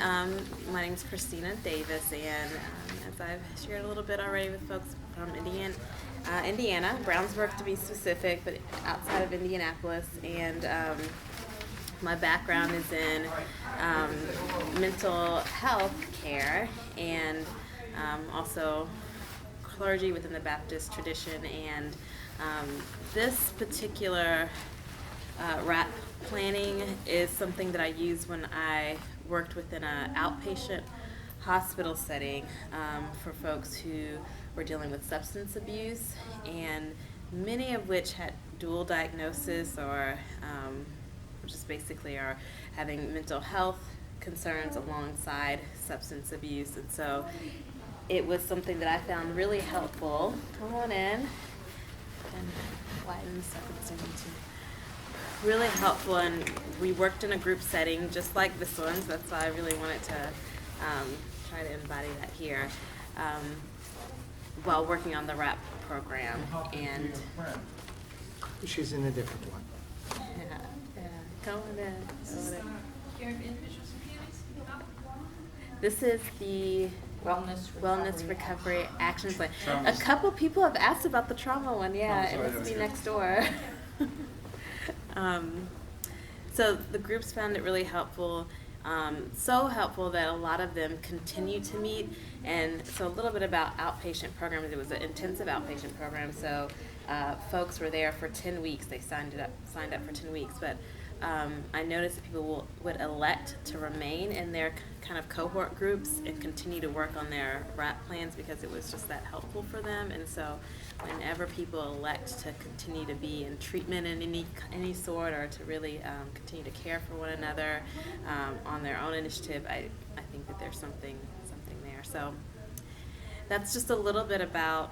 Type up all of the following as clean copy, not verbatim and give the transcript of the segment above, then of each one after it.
My name is Christina Davis, and as I've shared a little bit already with folks from Indiana, Brownsburg to be specific, but outside of Indianapolis, and my background is in mental health care and also clergy within the Baptist tradition, and this particular W.R.A.P planning is something that I used when I worked within an outpatient hospital setting for folks who were dealing with substance abuse, and many of which had dual diagnosis or just basically are having mental health concerns alongside substance abuse. And so it was something that I found really helpful. Come on in and widen the circumstance. Really helpful, and we worked in a group setting just like this one, so that's why I really wanted to try to embody that here while working on the W.R.A.P program. And she's in a different one. yeah, come on in. Care of individuals with feelings? This is the Wellness Recovery Action Plan. A couple people have asked about the trauma one. Yeah, it must be next door. So the groups found it really helpful, so helpful that a lot of them continue to meet. And so a little bit about outpatient programs. It was an intensive outpatient program, so folks were there for 10 weeks. They signed up for 10 weeks, but I noticed that people would elect to remain in their kind of cohort groups and continue to work on their W.R.A.P plans because it was just that helpful for them. And so whenever people elect to continue to be in treatment in any sort, or to really continue to care for one another on their own initiative, I think that there's something there. So that's just a little bit about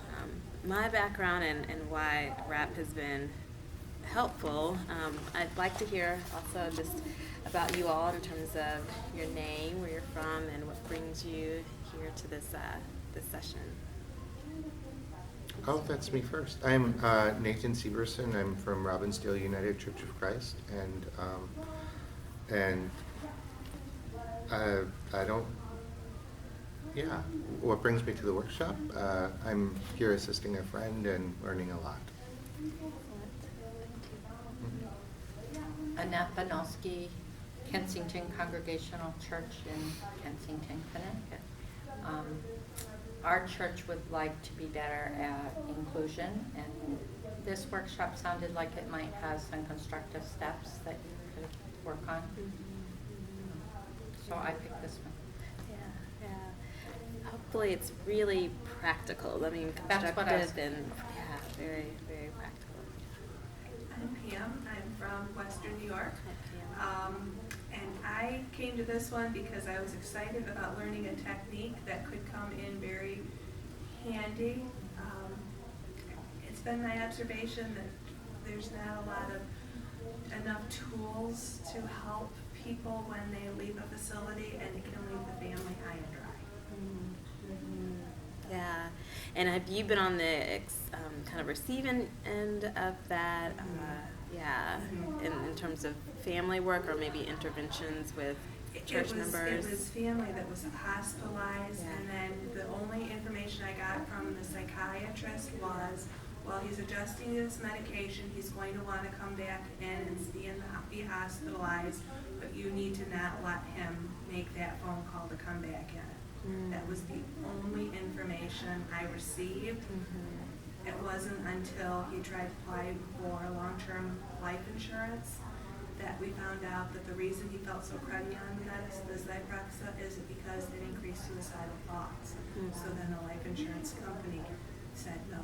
my background and why W.R.A.P has been helpful. I'd like to hear also just about you all in terms of your name, where you're from, and what brings you here to this session. Oh, that's me first. I'm Nathan Severson. I'm from Robbinsdale United Church of Christ, and I don't. Yeah, what brings me to the workshop? I'm here assisting a friend and learning a lot. Annette Banowski, Kensington Congregational Church in Kensington, Connecticut. Our church would like to be better at inclusion, and this workshop sounded like it might have some constructive steps that you could work on. So I picked this one. Yeah. Hopefully it's really practical. I mean, constructive and very, very practical. I'm Pam. I'm from Western New York. Hi, Pam. And I came to this one because I was excited about learning a technique that could come in very handy. It's been my observation that there's not a lot of enough tools to help people when they leave a facility, and it can leave the family high and dry. Mm-hmm. Yeah, and have you been on the kind of receiving end of that? In terms of family work or maybe interventions with church members? It was family that was hospitalized, and then the only information I got from the psychiatrist was, while he's adjusting his medication, he's going to want to come back in and be hospitalized, but you need to not let him make that phone call to come back in. That was the only information I received. It wasn't until he tried to apply for long-term life insurance that we found out that the reason he felt so cruddy on the Zyprexa is because it increased suicidal thoughts. So then the life insurance company said no.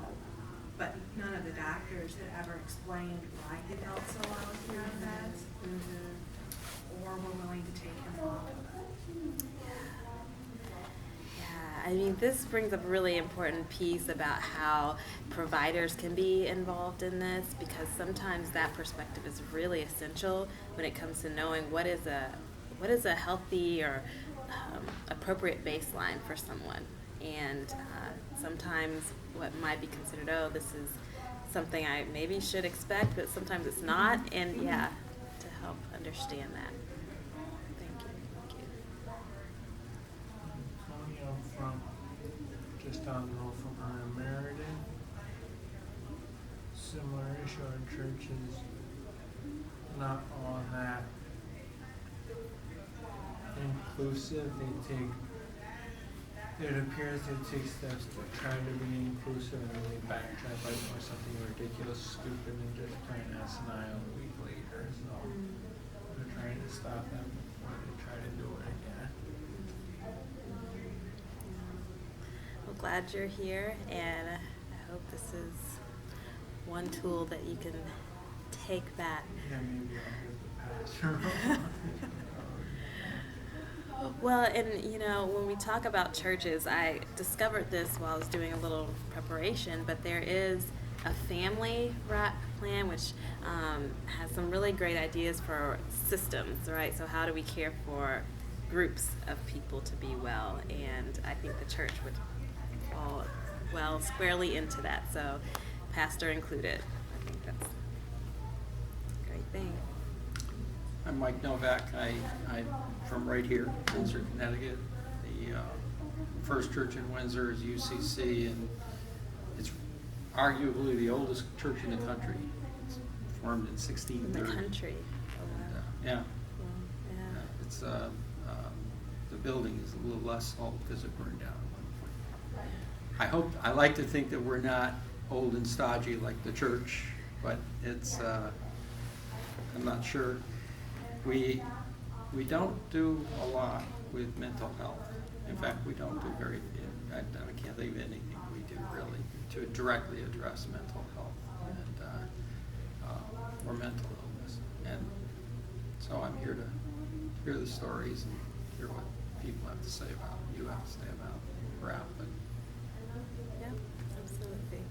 But none of the doctors had ever explained why he felt so well with the meds, or were willing to take him off of it. I mean, this brings up a really important piece about how providers can be involved in this, because sometimes that perspective is really essential when it comes to knowing what is a healthy or appropriate baseline for someone. And sometimes what might be considered, oh, this is something I maybe should expect, but sometimes it's not. And to help understand that. Thank you. just down the road from her in Meriden. Similar issue, our church is not all that inclusive. It appears they take steps to try to be inclusive and then they backtrack like for something ridiculous, stupid, and just turn asinine a week later. So we're trying to stop them before they try to do it again. Well, glad you're here, and I hope this is one tool that you can take back. Yeah, maybe I'll give the pastor. Well, and you know, when we talk about churches, I discovered this while I was doing a little preparation, but there is a family W.R.A.P plan which has some really great ideas for systems, right? So how do we care for groups of people to be well? And I think the church would fall well squarely into that, so pastor included. I think that's a great thing. I'm Mike Novak. I'm from right here, Windsor, Connecticut. The first church in Windsor is UCC, and it's arguably the oldest church in the country. It's formed in 1630. In the country. Oh, wow. Yeah. Well, yeah. It's the building is a little less old because it burned down. I like to think that we're not old and stodgy like the church, but it's I'm not sure. We don't do a lot with mental health. In fact, we don't do I can't think of anything we do really to directly address mental health and or mental illness. And so I'm here to hear the stories and hear what people have to say about it. You have to say about W.R.A.P. But Yeah, absolutely.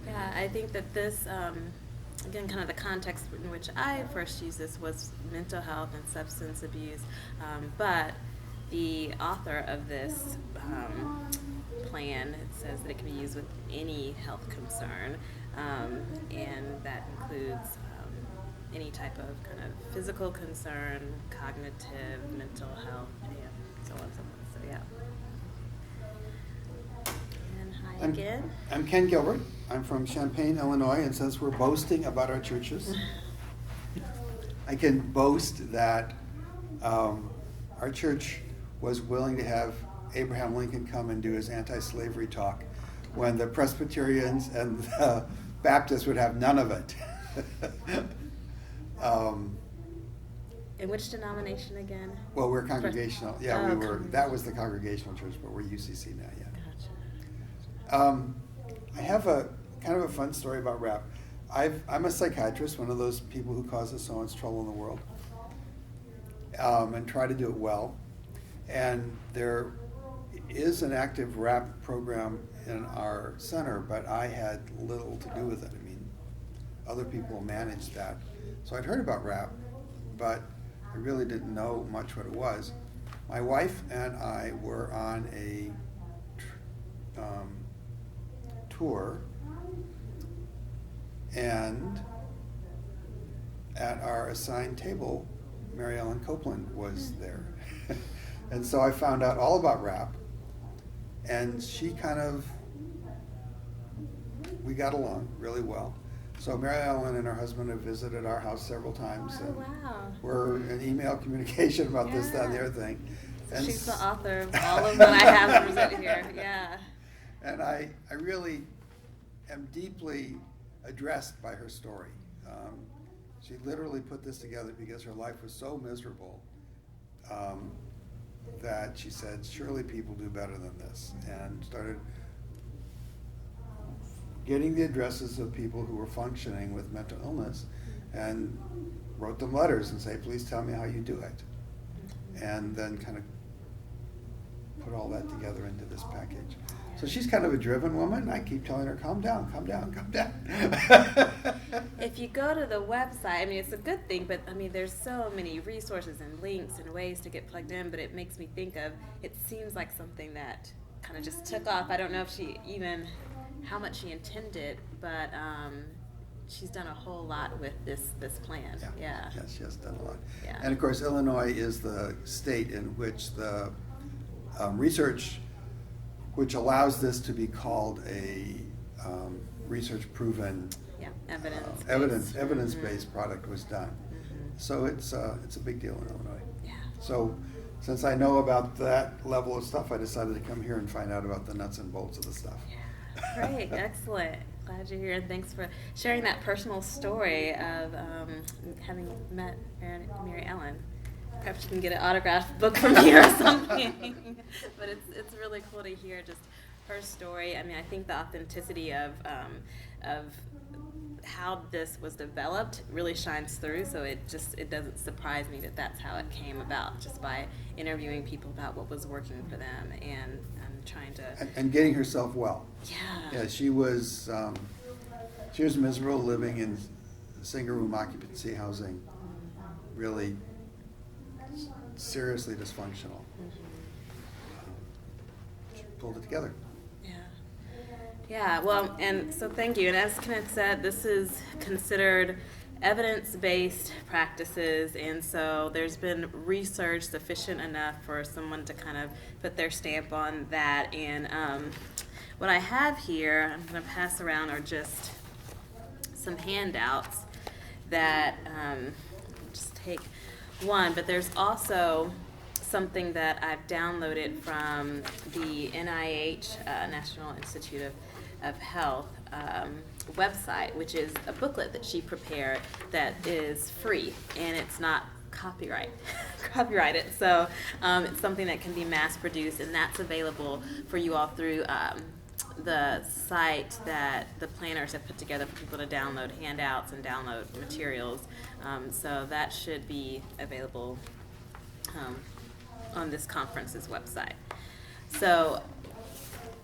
Yeah, I think that this, again, kind of the context in which I first used this was mental health and substance abuse, but the author of this plan, it says that it can be used with any health concern, and that includes any type of kind of physical concern, cognitive, mental health, and so on and so forth. So yeah. And hi again. I'm Ken Gilbert. I'm from Champaign, Illinois, and since we're boasting about our churches, I can boast that our church was willing to have Abraham Lincoln come and do his anti-slavery talk when the Presbyterians and the Baptists would have none of it. In which denomination again? Well, we're congregational. Yeah, we were. Congregational. That was the Congregational church, but we're UCC now. Yeah. Gotcha. I have a kind of a fun story about W.R.A.P. I'm a psychiatrist, one of those people who causes so much trouble in the world, and try to do it well. And there is an active W.R.A.P. program in our center, but I had little to do with it. I mean, other people managed that. So I'd heard about W.R.A.P., but I really didn't know much what it was. My wife and I were on a tour, and at our assigned table, Mary Ellen Copeland was there. And so I found out all about W.R.A.P., and she we got along really well. So Mary Ellen and her husband have visited our house several times, Oh, and wow. we're in email communication about this, that, and the other thing. So And she's the author of all of what I have presented here. Yeah. And I really am deeply addressed by her story. She literally put this together because her life was so miserable that she said, surely people do better than this, and started getting the addresses of people who were functioning with mental illness and wrote them letters and say, please tell me how you do it. And then kind of put all that together into this package. So she's kind of a driven woman. I keep telling her, calm down, calm down, calm down. If you go to the website, I mean, it's a good thing, but I mean, there's so many resources and links and ways to get plugged in, but it makes me think of, it seems like something that kind of just took off. I don't know if she even, how much she intended, but she's done a whole lot with this plan. Yeah. Yes, she has done a lot. Yeah. And of course, Illinois is the state in which the research which allows this to be called a research-proven, Yeah, evidence. evidence-based product was done. So it's a big deal in Illinois. Yeah. So since I know about that level of stuff, I decided to come here and find out about the nuts and bolts of the stuff. Yeah. Great, excellent. Glad you're here, and thanks for sharing that personal story of having met Mary Ellen. Perhaps you can get an autographed book from me or something. But it's really cool to hear just her story. I mean, I think the authenticity of how this was developed really shines through. So it doesn't surprise me that that's how it came about, just by interviewing people about what was working for them and trying to And getting herself well. Yeah, She was miserable living in single room occupancy housing, really seriously dysfunctional. She pulled it together. Yeah, well, and so thank you. And as Kenneth said, this is considered evidence-based practices, and so there's been research sufficient enough for someone to kind of put their stamp on that. And what I have here, I'm going to pass around, are just some handouts that just take one, but there's also something that I've downloaded from the NIH, National Institute of Health website, which is a booklet that she prepared that is free, and it's not copyrighted. So it's something that can be mass produced, and that's available for you all through the site that the planners have put together for people to download handouts and download materials. So that should be available on this conference's website. So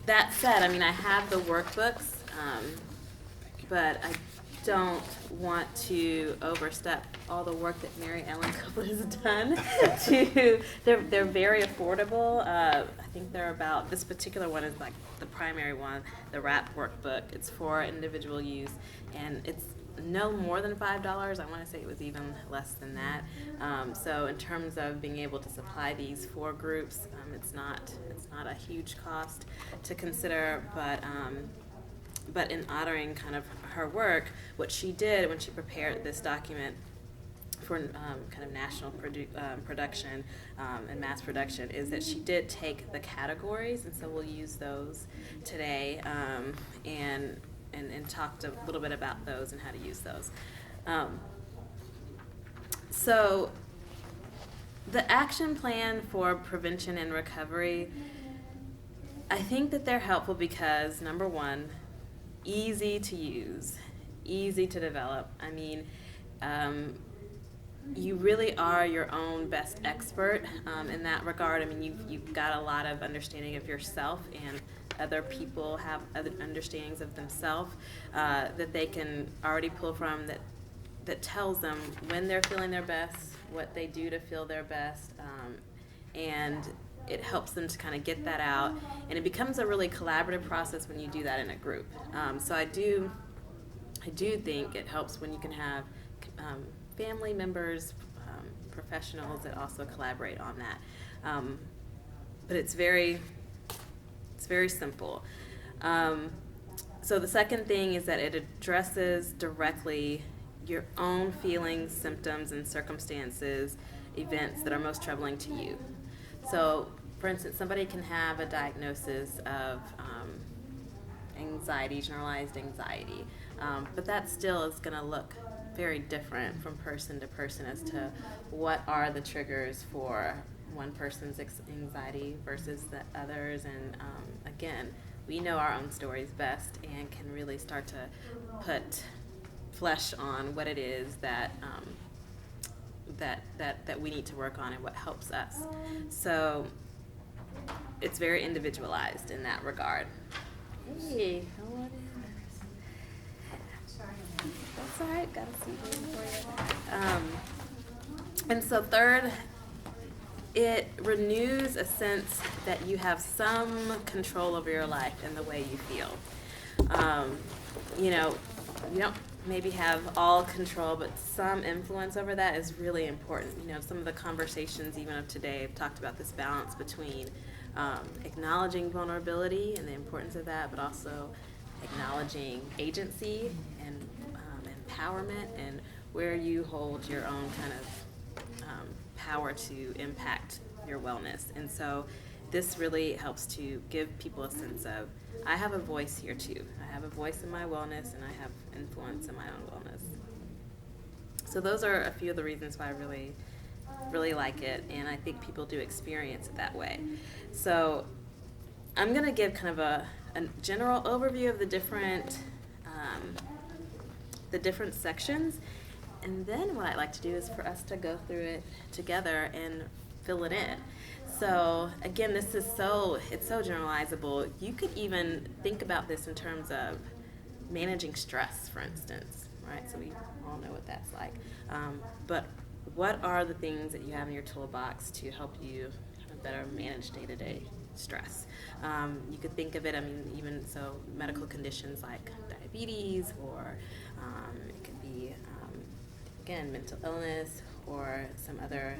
that said, I mean, I have the workbooks, but I don't want to overstep all the work that Mary Ellen Copeland has done. They're very affordable. I think they're about, this particular one is like the primary one, the W.R.A.P workbook. It's for individual use, and it's no more than $5. I want to say it was even less than that. So in terms of being able to supply these for groups, it's not a huge cost to consider, but in honoring kind of her work, what she did when she prepared this document for kind of national production and mass production is that she did take the categories, and so we'll use those today and talked a little bit about those and how to use those. So the action plan for prevention and recovery, I think that they're helpful because, number one, easy to use, easy to develop. I mean, you really are your own best expert in that regard. I mean, you've got a lot of understanding of yourself, and other people have other understandings of themselves that they can already pull from that tells them when they're feeling their best, what they do to feel their best, and it helps them to kind of get that out, and it becomes a really collaborative process when you do that in a group. So I do think it helps when you can have family members, professionals that also collaborate on that. But it's very simple. So the second thing is that it addresses directly your own feelings, symptoms, and circumstances, events that are most troubling to you. So, for instance, somebody can have a diagnosis of anxiety, generalized anxiety, but that still is going to look very different from person to person as to what are the triggers for one person's anxiety versus the others. And again, we know our own stories best and can really start to put flesh on what it is that that we need to work on and what helps us. So it's very individualized in that regard. Hey, how are you? That's all right. Got a seat waiting for you. And so third, it renews a sense that you have some control over your life and the way you feel. You don't maybe have all control, but some influence over that is really important. Some of the conversations even of today have talked about this balance between acknowledging vulnerability and the importance of that, but also acknowledging agency and empowerment and where you hold your own kind of power to impact your wellness. And so this really helps to give people a sense of, I have a voice here too. I have a voice in my wellness and I have influence in my own wellness. So those are a few of the reasons why I really like it, and I think people do experience it that way. So I'm going to give kind of a general overview of the different sections, and then what I'd like to do is for us to go through it together and fill it in. So again, this is it's so generalizable. You could even think about this in terms of managing stress, for instance, right? So we all know what that's like. But what are the things that you have in your toolbox to help you kind of better manage day-to-day stress? You could think of it, I mean, even so, medical conditions like diabetes, or it could be, again, mental illness, or some other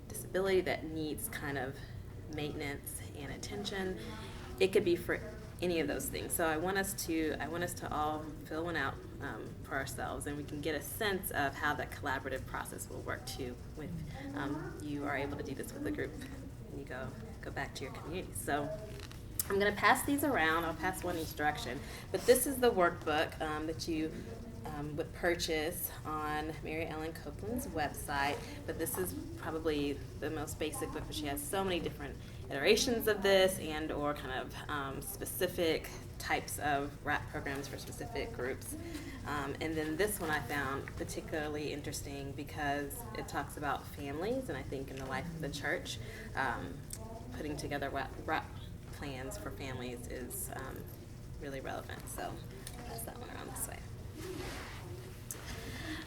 disability that needs kind of maintenance and attention. It could be for any of those things. So I want us to all fill one out for ourselves, and we can get a sense of how that collaborative process will work too. With you are able to do this with a group, and you go back to your community. So I'm going to pass these around. I'll pass one each direction. But this is the workbook that you would purchase on Mary Ellen Copeland's website. But this is probably the most basic book, but she has so many different iterations of this and or kind of specific types of WRAP programs for specific groups. And then this one I found particularly interesting because it talks about families, and I think in the life of the church, putting together WRAP plans for families is really relevant. So pass that one around this way.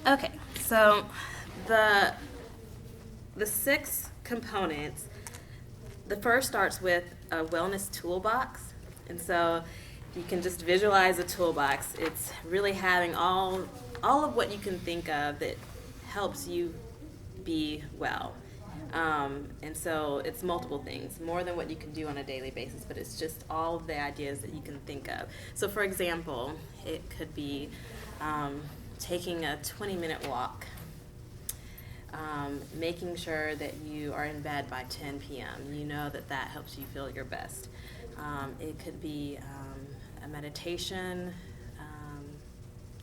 Okay, so the 6 components. The first starts with a wellness toolbox, and so you can just visualize a toolbox. It's really having all of what you can think of that helps you be well. And so it's multiple things, more than what you can do on a daily basis, but it's just all of the ideas that you can think of. So for example, it could be taking a 20-minute walk, making sure that you are in bed by 10 p.m. You know that helps you feel your best. It could be a meditation,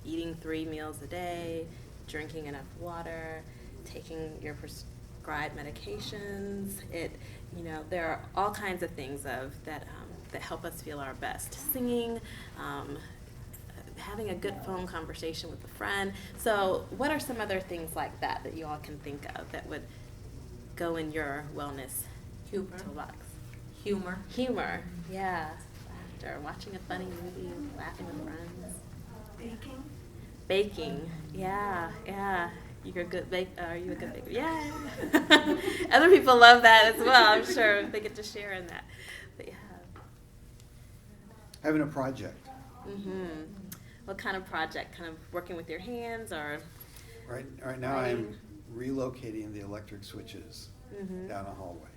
eating 3 meals a day, drinking enough water, taking your prescribed medications. There are all kinds of things that help us feel our best. Singing, having a good phone conversation with a friend. So what are some other things like that you all can think of that would go in your wellness toolbox? Humor. Humor, yeah. Laughter, watching a funny movie, laughing with friends. Baking, yeah. You're a good are you a good baker? Yeah. Other people love that as well, I'm sure. They get to share in that. But yeah. Having a project. Mm-hmm. What kind of project? Kind of working with your hands, or? Right now I'm relocating the electric switches down a hallway.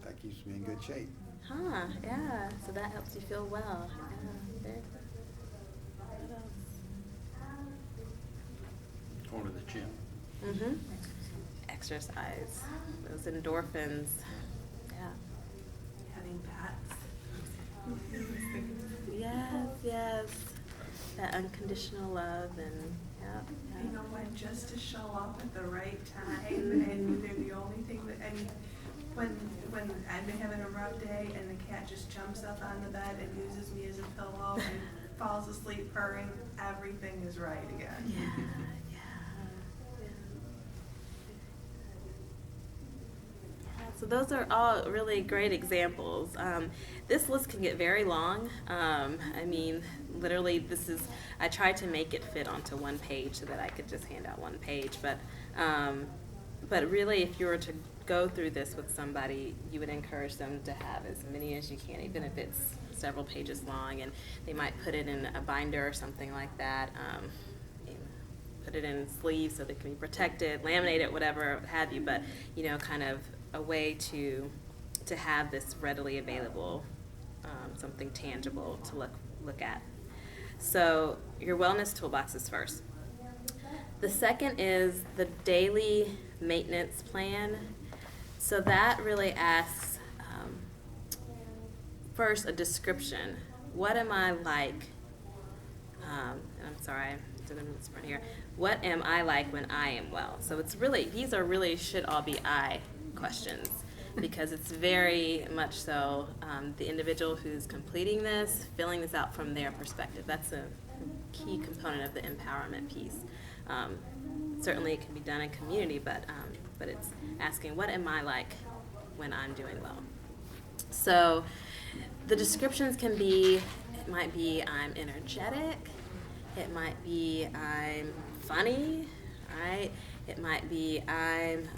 That keeps me in good shape. Huh, yeah. So that helps you feel well. Yeah, very good. What else? Going to the gym. Mm-hmm. Exercise. Those endorphins. Yeah. Having pets. Yes. That unconditional love and You know what, just to show up at the right time, and they're the only thing that, I mean, when I've been having a rough day and the cat just jumps up on the bed and uses me as a pillow and falls asleep purring, everything is right again. Yeah. So those are all really great examples. This list can get very long. I mean, literally, I tried to make it fit onto one page so that I could just hand out one page. But really, if you were to go through this with somebody, you would encourage them to have as many as you can, even if it's several pages long. And they might put it in a binder or something like that. Put it in sleeves so they can be protected, laminate it, whatever have you. But kind of a way to to have this readily available, something tangible to look at. So your wellness toolbox is first. The second is the daily maintenance plan. So that really asks, first, a description. What am I like? I'm sorry, I'm doing this part here. What am I like when I am well? So it's really, these are really should all be I questions, because it's very much so the individual who's completing this, filling this out from their perspective. That's a key component of the empowerment piece. Certainly it can be done in community, but it's asking, what am I like when I'm doing well? So the descriptions can be, it might be I'm energetic, it might be I'm funny, right? It might be I'm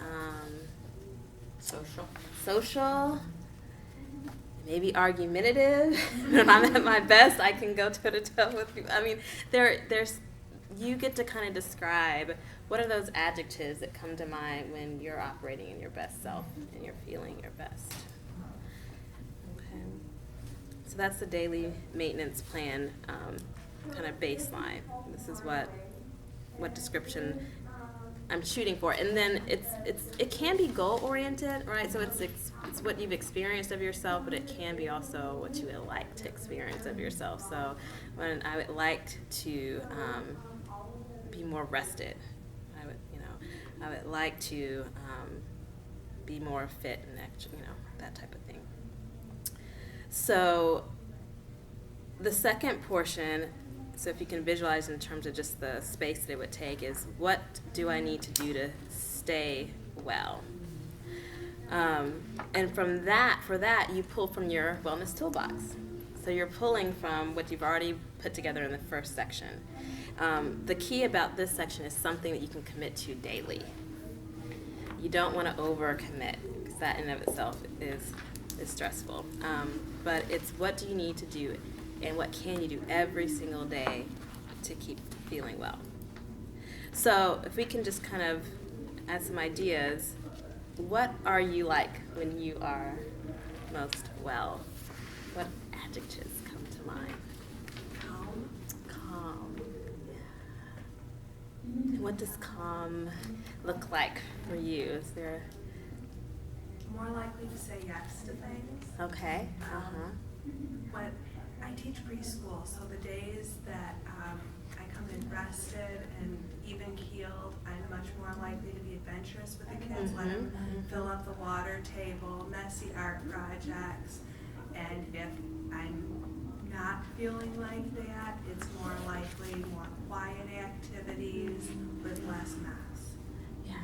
social, maybe argumentative. When I'm at my best, I can go toe to toe with people. I mean, there's you get to kind of describe what are those adjectives that come to mind when you're operating in your best self and you're feeling your best. Okay, so that's the daily maintenance plan, kind of baseline. This is what description I'm shooting for, and then it can be goal oriented, right? So it's what you've experienced of yourself, but it can be also what you would like to experience of yourself. So when I would like to be more rested, I would like to be more fit and that type of thing. So the second portion, so if you can visualize in terms of just the space that it would take, is what do I need to do to stay well? And for that, you pull from your wellness toolbox. So you're pulling from what you've already put together in the first section. The key about this section is something that you can commit to daily. You don't want to overcommit, because that in and of itself is stressful. But it's what do you need to do, and what can you do every single day to keep feeling well. So if we can just kind of add some ideas, what are you like when you are most well? What adjectives come to mind? Calm. And what does calm look like for you? Is there More likely to say yes to things. okay? But I teach preschool, so the days that I come in rested and even keeled, I'm much more likely to be adventurous with the kids, let them fill up the water table, messy art projects, and if I'm not feeling like that, it's more likely more quiet activities with less mess. Yeah.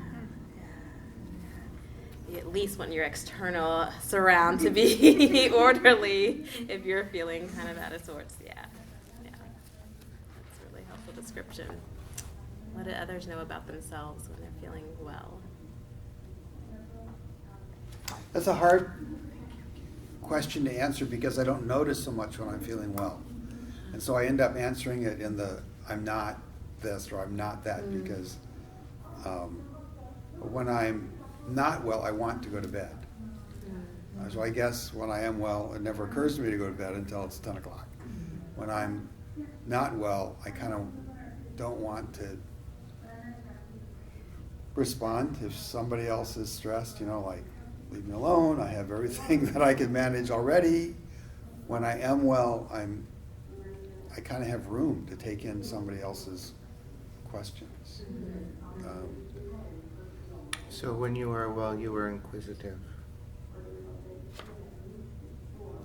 You at least want your external surround to be orderly if you're feeling kind of out of sorts. Yeah. That's a really helpful description. What do others know about themselves when they're feeling well? That's a hard question to answer because I don't notice so much when I'm feeling well. And so I end up answering it in the I'm not this or I'm not that because when I'm not well, I want to go to bed. So I guess when I am well, it never occurs to me to go to bed until it's 10 o'clock. When I'm not well, I kind of don't want to respond if somebody else is stressed, like leave me alone, I have everything that I can manage already. When I am well, I kind of have room to take in somebody else's questions. So when you were well, you were inquisitive.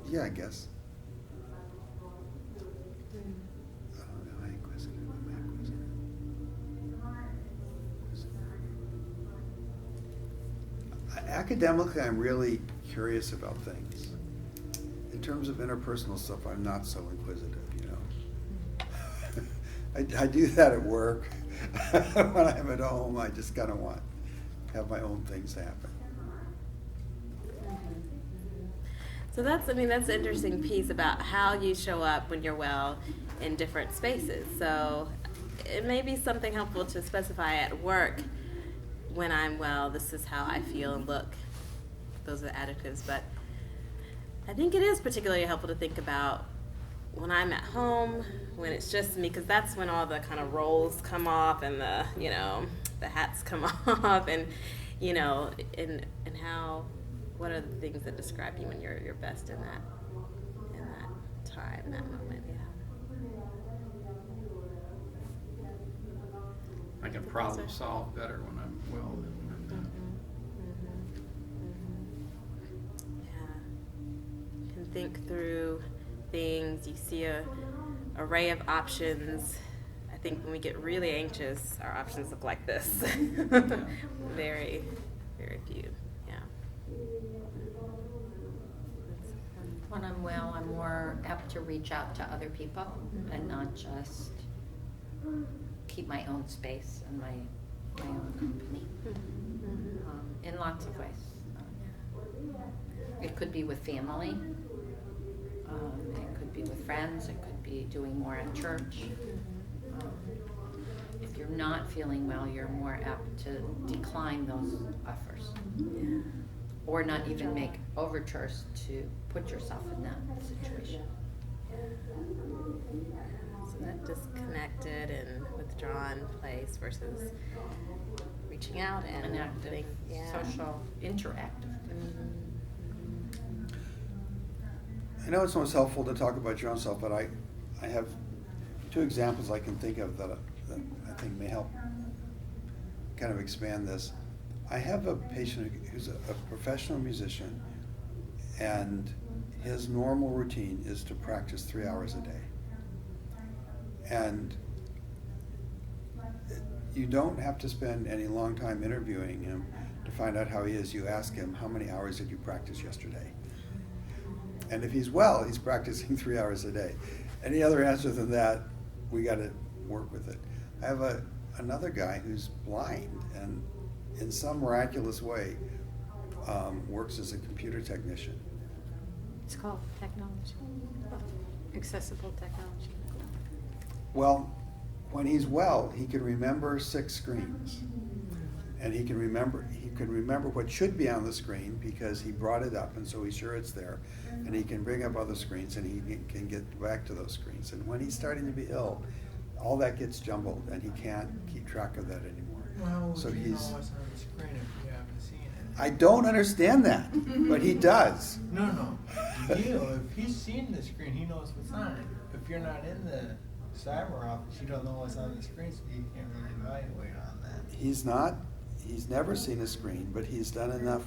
Yeah, I guess. Am I inquisitive? Academically, I'm really curious about things. In terms of interpersonal stuff, I'm not so inquisitive, I do that at work. When I'm at home, I just kind of want to have my own things happen. So that's an interesting piece about how you show up when you're well in different spaces. So it may be something helpful to specify at work, when I'm well, this is how I feel and look. Those are the adjectives. But I think it is particularly helpful to think about when I'm at home, when it's just me, because that's when all the kind of roles come off and the, you know, the hats come off, and, you know, and how, what are the things that describe you when you're best in that time, that moment, yeah. I can problem solve better when I'm well than when I'm not. Yeah. You can think through things, you see a array of options. I think when we get really anxious, our options look like this. Very, very few, yeah. When I'm well, I'm more apt to reach out to other people and not just keep my own space and my own company, in lots of ways. It could be with family, it could be with friends, it could be doing more at church. If you're not feeling well, you're more apt to decline those offers, or not even make overtures to put yourself in that situation. So that disconnected and withdrawn place versus reaching out and An active, social, interactive. I know it's most helpful to talk about your own self, but I have two examples I can think of that I think may help kind of expand this. I have a patient who's a professional musician, and his normal routine is to practice 3 hours a day. And you don't have to spend any long time interviewing him to find out how he is. You ask him, how many hours did you practice yesterday? And if he's well, he's practicing 3 hours a day. Any other answer than that, we got to work with it. I have another guy who's blind and in some miraculous way works as a computer technician. It's called technology, accessible technology. Well, when he's well, he can remember 6 screens. And he can remember what should be on the screen because he brought it up, and so he's sure it's there. And he can bring up other screens, and he can get back to those screens. And when he's starting to be ill, all that gets jumbled, and he can't keep track of that anymore. Well, So you know he's. what's on the screen if you haven't seen it. I don't understand that, but he does. No. If he's seen the screen, he knows what's on it. If you're not in the cyber office, you don't know what's on the screen, so you can't really evaluate on that. He's never seen a screen, but he's done enough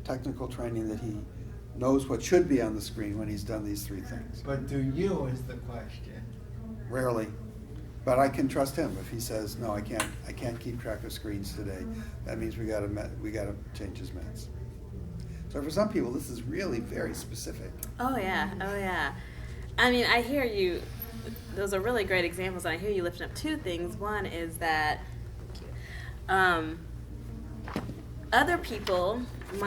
technical training that he knows what should be on the screen when he's done these 3 things. But do you is the question. Rarely. But I can trust him if he says, no, I can't keep track of screens today. That means we gotta change his meds. So for some people, this is really very specific. Oh yeah. I mean, I hear you. Those are really great examples, and I hear you lifting up 2 things. One is that other people who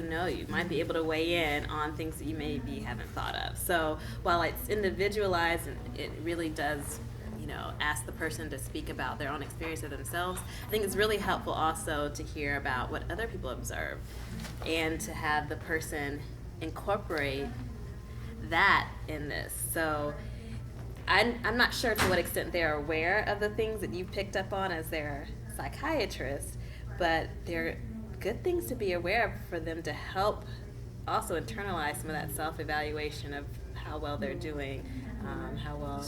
know you might be able to weigh in on things that you maybe haven't thought of. So while it's individualized and it really does, you know, ask the person to speak about their own experience of themselves, I think it's really helpful also to hear about what other people observe and to have the person incorporate that in this. So I'm not sure to what extent they're aware of the things that you picked up on as their psychiatrist, but they're good things to be aware of for them to help also internalize some of that self-evaluation of how well they're doing, how well,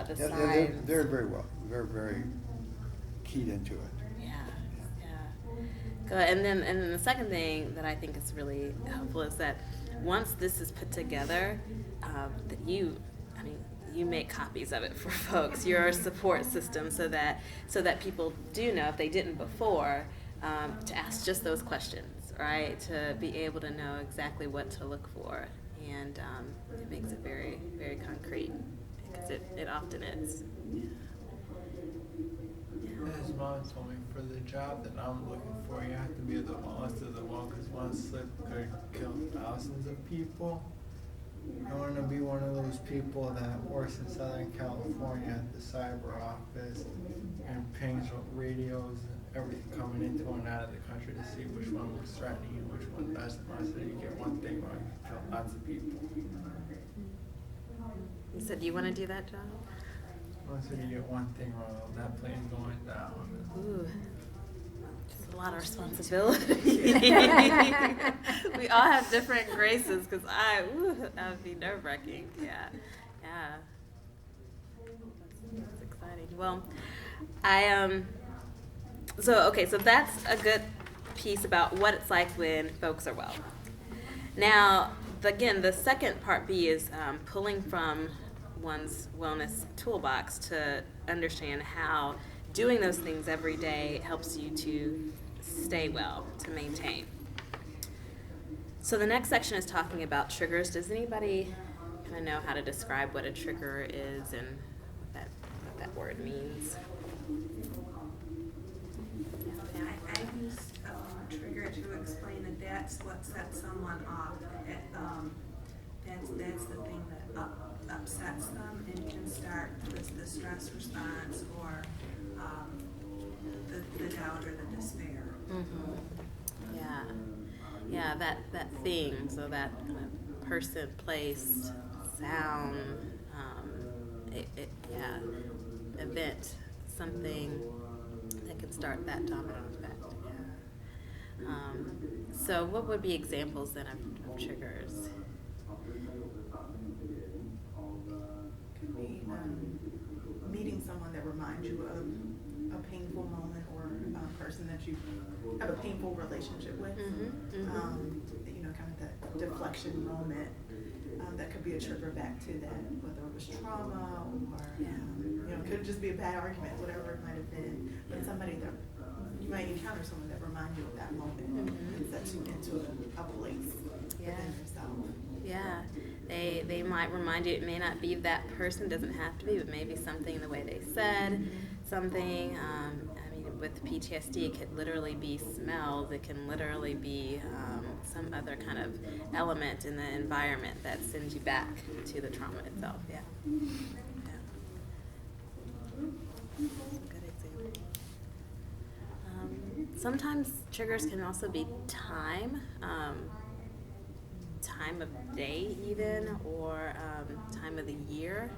the signs. They're very well. They're very keyed into it. Yeah. Good. And then the second thing that I think is really helpful is that once this is put together, that you make copies of it for folks. You're a support system so that people do know, if they didn't before, to ask just those questions, right? To be able to know exactly what to look for, and it makes it very, very concrete because it often is. As mom told me, for the job that I'm looking for, you have to be the lowest of the low, because one slip could kill thousands of people. I want to be one of those people that works in Southern California at the cyber office and pings radios everything coming into and out of the country to see which one was threatening and which one doesn't. I said, you get one thing wrong, you kill lots of people. You said, do you want to do that job? I said, you get one thing wrong, that plane going down. Ooh, just a lot of responsibility. We all have different graces, because that would be nerve-wracking. Yeah. That's exciting. Well, so that's a good piece about what it's like when folks are well. Now, again, the second part B is pulling from one's wellness toolbox to understand how doing those things every day helps you to stay well, to maintain. So the next section is talking about triggers. Does anybody kind of know how to describe what a trigger is and what that word means? I use trigger to explain that that's what sets someone off. That's the thing that upsets them and can start the stress response or the doubt or the despair. Mm-hmm. Yeah, that thing. So that kind of person, place, sound, event, something that can start that domino effect. Yeah. So what would be examples then of triggers? Could be meeting someone that reminds you of a painful moment or a person that you have a painful relationship with. Kind of that deflection moment. That could be a trigger back to that, whether it was trauma or it could just be a bad argument, whatever it might have been. But somebody that you might encounter someone that reminds you of that moment and sets you into a place within yourself. Yeah, they might remind you. It may not be that person, doesn't have to be, but maybe something the way they said something. With PTSD, it could literally be smells. It can literally be some other kind of element in the environment that sends you back to the trauma itself. Yeah. Good example. Sometimes triggers can also be time of day even, or time of the year.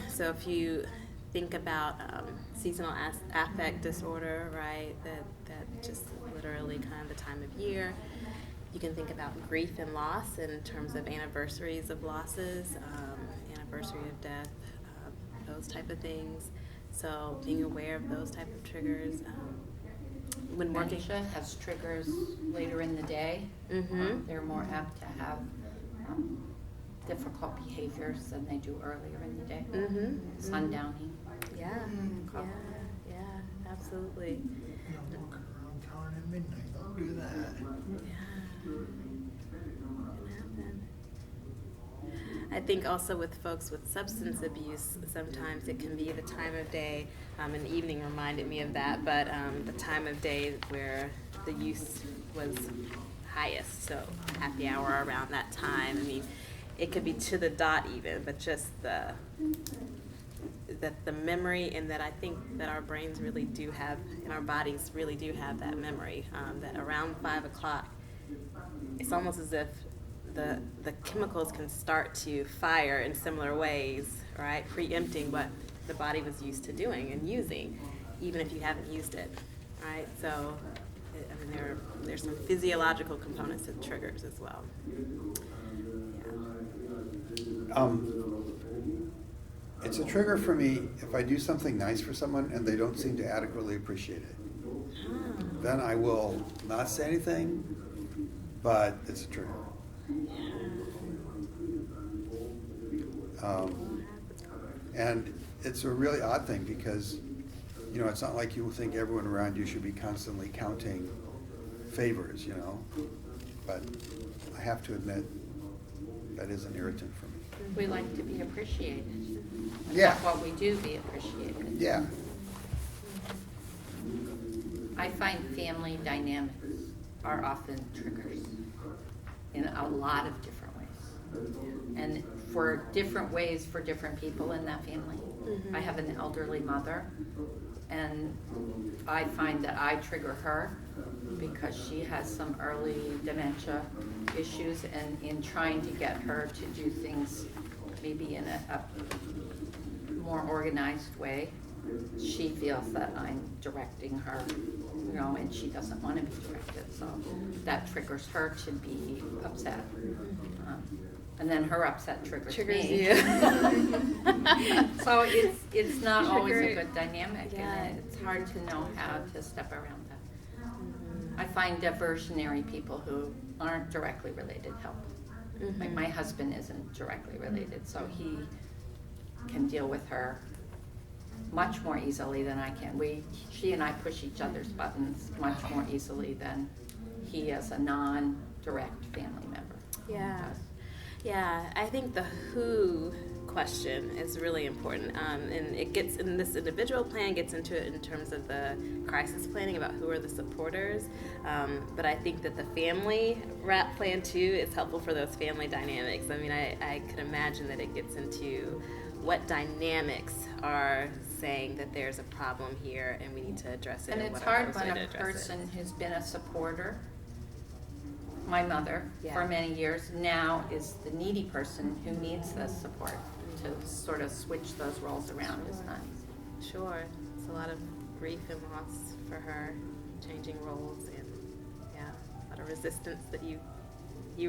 So if you think about seasonal affect disorder, right? That just literally kind of the time of year. You can think about grief and loss in terms of anniversaries of losses, anniversary of death, those type of things. So being aware of those type of triggers. When working, Dementia has triggers later in the day. Mm-hmm. They're more apt to have difficult behaviors than they do earlier in the day. Mm-hmm. Sundowning. Yeah, absolutely. Walking around town at midnight, don't do that. Yeah, can happen. I think also with folks with substance abuse, sometimes it can be the time of day, and the evening reminded me of that, but the time of day where the use was highest, so happy hour around that time. I mean, it could be to the dot even, but just the memory, and that I think that our brains really do have, and our bodies really do have that memory, that around 5 o'clock, it's almost as if the chemicals can start to fire in similar ways, right? Preempting what the body was used to doing and using, even if you haven't used it, right? So, there's some physiological components to triggers as well. Yeah. It's a trigger for me if I do something nice for someone and they don't seem to adequately appreciate it. Then I will not say anything, but it's a trigger. And it's a really odd thing because, it's not like you think everyone around you should be constantly counting favors, but I have to admit that is an irritant for me. We like to be appreciated. And Yeah. have what we do be appreciated. Yeah. I find family dynamics are often triggers in a lot of different ways. And for different ways for different people in that family. Mm-hmm. I have an elderly mother And I find that I trigger her because she has some early dementia issues, and in trying to get her to do things maybe in a more organized way, she feels that I'm directing her, you know, and she doesn't want to be directed, so that triggers her to be upset. And then her upset triggers me. you. So it's not always a Trigger- good dynamic, Yeah. and it's hard to know how to step around that. I find diversionary people who aren't directly related help. Like my husband isn't directly related, so he can deal with her much more easily than I can. She and I push each other's buttons much more easily than he as a non-direct family member Yeah. does. Yeah, I think the who question is really important, and it gets in this individual plan, gets into it in terms of the crisis planning about who are the supporters, but I think that the family WRAP plan too is helpful for those family dynamics. I mean, I could imagine that it gets into what dynamics are saying that there's a problem here and we need to address it. And it's what are hard those when ways to a address person who's been a supporter, my mother, Yeah. for many years, now is the needy person who needs this support. To sort of switch those roles around is not easy. Sure, it's a lot of grief and loss for her, changing roles, and yeah, a lot of resistance that you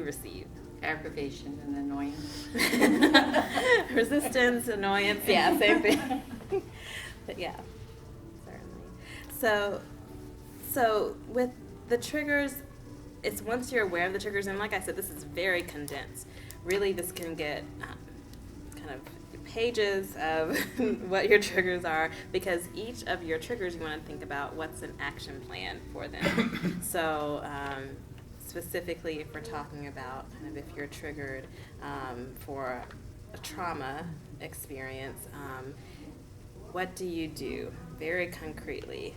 receive. Aggravation and annoyance. Resistance, annoyance, yeah, same thing. But yeah, certainly. So with the triggers, it's once you're aware of the triggers, and like I said, this is very condensed. Really, this can get kind of pages of what your triggers are, because each of your triggers you want to think about what's an action plan for them. So specifically, if we're talking about kind of if you're triggered for a trauma experience, what do you do very concretely?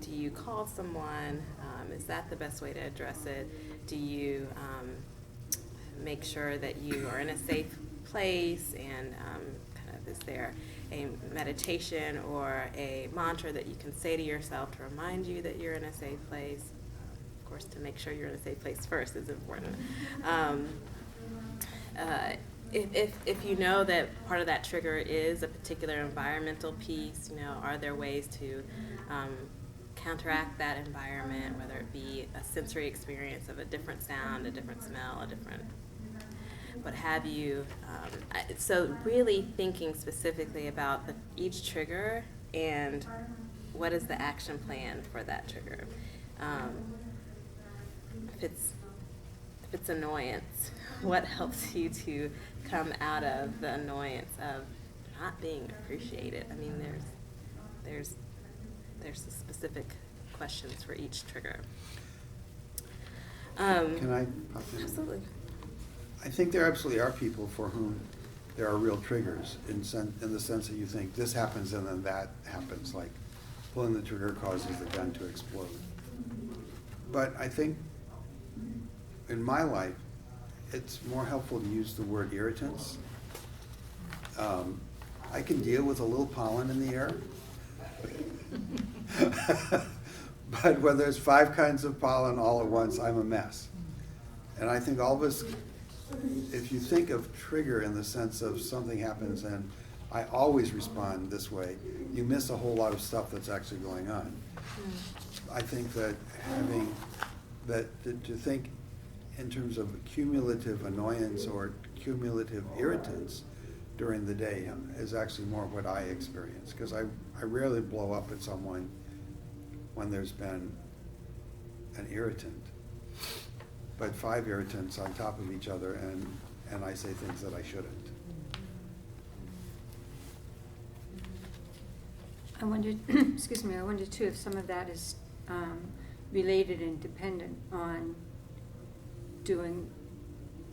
Do you call someone? Is that the best way to address it? Do you make sure that you are in a safe place, and kind of is there a meditation or a mantra that you can say to yourself to remind you that you're in a safe place? Of course, to make sure you're in a safe place first is important. If you know that part of that trigger is a particular environmental piece, you know, are there ways to counteract that environment, whether it be a sensory experience of a different sound, a different smell, a different what have you. So really thinking specifically about each trigger and what is the action plan for that trigger. If it's annoyance, what helps you to come out of the annoyance of not being appreciated? I mean, there's specific questions for each trigger. Can I pop in? Absolutely. I think there absolutely are people for whom there are real triggers in the sense that you think this happens and then that happens, like pulling the trigger causes the gun to explode. But I think in my life, it's more helpful to use the word irritants. I can deal with a little pollen in the air. But when there's 5 kinds of pollen all at once, I'm a mess. And I think all of us, if you think of trigger in the sense of something happens and I always respond this way, you miss a whole lot of stuff that's actually going on. I think that to think in terms of cumulative annoyance or cumulative irritants during the day is actually more what I experience, because I rarely blow up at someone when there's been an irritant, but 5 irritants on top of each other, and I say things that I shouldn't. I wondered, excuse me, I wondered too if some of that is related and dependent on doing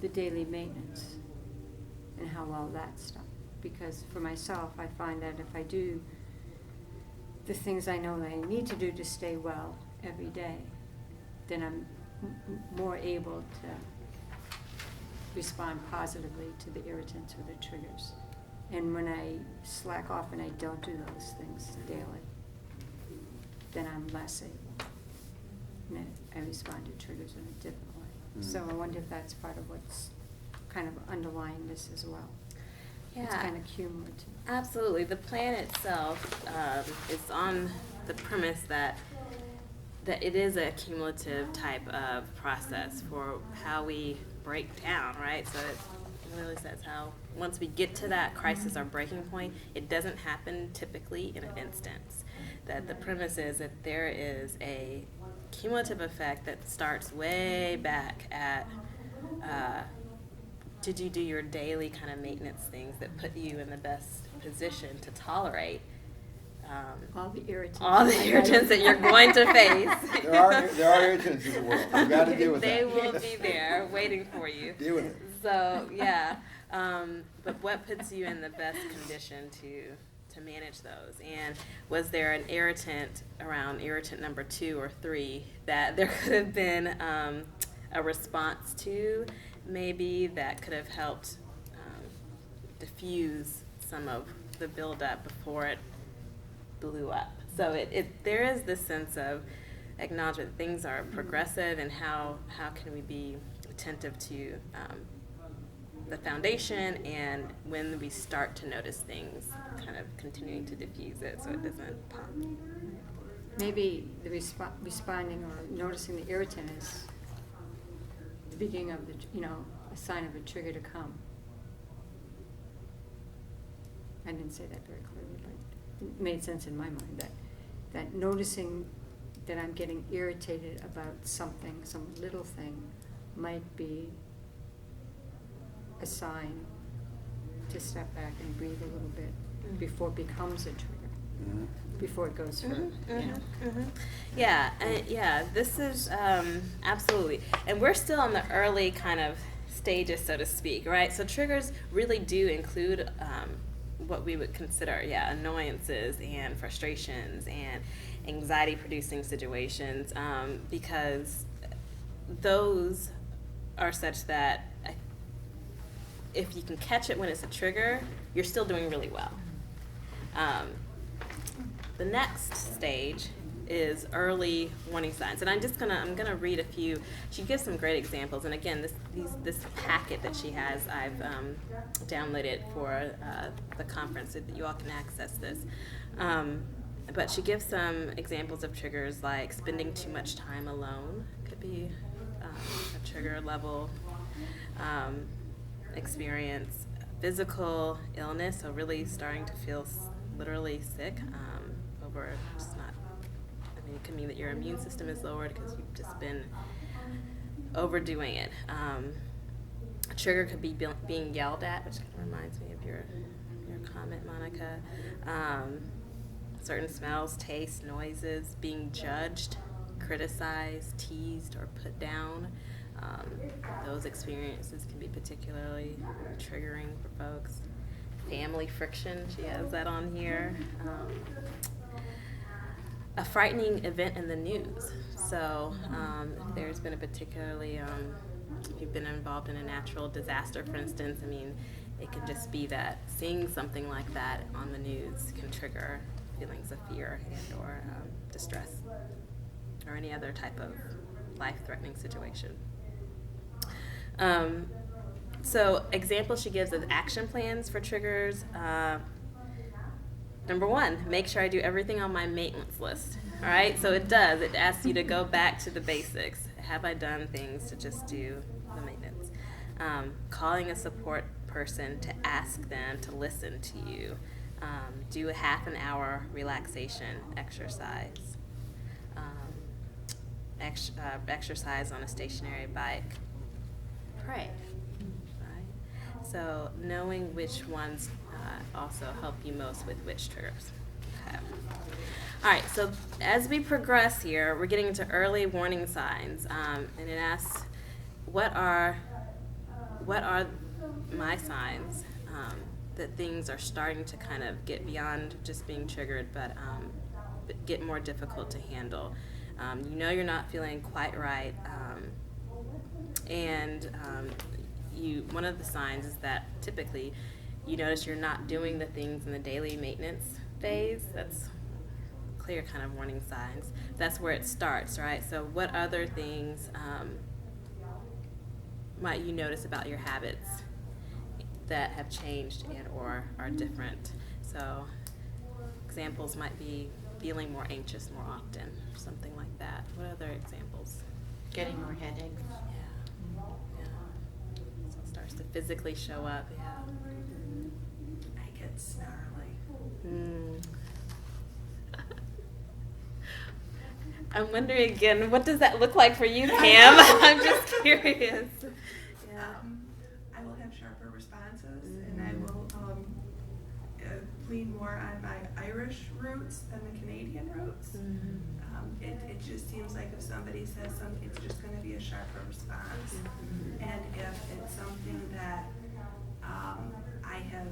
the daily maintenance and how well that's done. Because for myself, I find that if I do the things I know that I need to do to stay well every day, then I'm more able to respond positively to the irritants or the triggers. And when I slack off and I don't do those things daily, then I'm less able. And I respond to triggers in a different way. So I wonder if that's part of what's kind of underlying this as well. It's Yeah. kind of cumulative. Absolutely. The plan itself is on the premise that it is a cumulative type of process for how we break down, right? So it really says how once we get to that crisis or breaking point, it doesn't happen typically in an instance. That the premise is that there is a cumulative effect that starts way back at did you do your daily kind of maintenance things that put you in the best position to tolerate All the irritants. all the irritants that you're going to face. There are irritants in the world. You gotta deal with They that. will be there waiting for you. Deal with it. So, yeah. But what puts you in the best condition to manage those? And was there an irritant around irritant number 2 or 3 that there could have been a response to, maybe, that could have helped diffuse some of the buildup before it blew up? So there is this sense of acknowledgement that things are progressive, and how can we be attentive to the foundation, and when we start to notice things, kind of continuing to diffuse it so it doesn't pop. Maybe the responding or noticing the irritant is the beginning of a sign of a trigger to come. I didn't say that very clearly, but it made sense in my mind that noticing that I'm getting irritated about something, some little thing, might be a sign to step back and breathe a little bit before it becomes a trigger, before it goes further. Yeah, this is absolutely. And we're still in the early kind of stages, so to speak, right? So triggers really do include what we would consider, annoyances and frustrations and anxiety-producing situations, because those are such that if you can catch it when it's a trigger, you're still doing really well. The next stage is early warning signs, and I'm gonna read a few. She gives some great examples, and again, this packet that she has, I've downloaded for the conference so that you all can access this. But she gives some examples of triggers, like spending too much time alone could be a trigger level. Experience physical illness, so really starting to feel literally sick over just not. I mean, it could mean that your immune system is lowered because you've just been overdoing it. A trigger could be being yelled at, which kind of reminds me of your comment, Monica. Certain smells, tastes, noises, being judged, criticized, teased, or put down. Those experiences can be particularly triggering for folks. Family friction, she has that on here. A frightening event in the news. So if there's been a particularly, if you've been involved in a natural disaster, for instance, I mean, it can just be that seeing something like that on the news can trigger feelings of fear and or distress, or any other type of life-threatening situation. So examples she gives of action plans for triggers. Number 1, make sure I do everything on my maintenance list. All right, so it asks you to go back to the basics. Have I done things to just do the maintenance? Calling a support person to ask them to listen to you. Do a half an hour relaxation exercise. Exercise on a stationary bike. Pray. Right? So knowing which ones also help you most with which triggers. Okay. All right, so as we progress here, we're getting into early warning signs, and it asks, what are my signs that things are starting to kind of get beyond just being triggered, but get more difficult to handle. You know you're not feeling quite right, and one of the signs is that typically you notice you're not doing the things in the daily maintenance phase, that's clear kind of warning signs. That's where it starts, right? So what other things might you notice about your habits that have changed and or are different? So examples might be feeling more anxious more often, or something like that. What other examples? Getting more headaches. Yeah. So it starts to physically show up. Yeah. I get snarly. Mm. I'm wondering again, what does that look like for you, Pam? I'm just curious. Yeah. I will have sharper responses, and I will lean more on my Irish roots than the Canadian roots. Mm-hmm. It just seems like if somebody says something, it's just going to be a sharper response. And if it's something that I have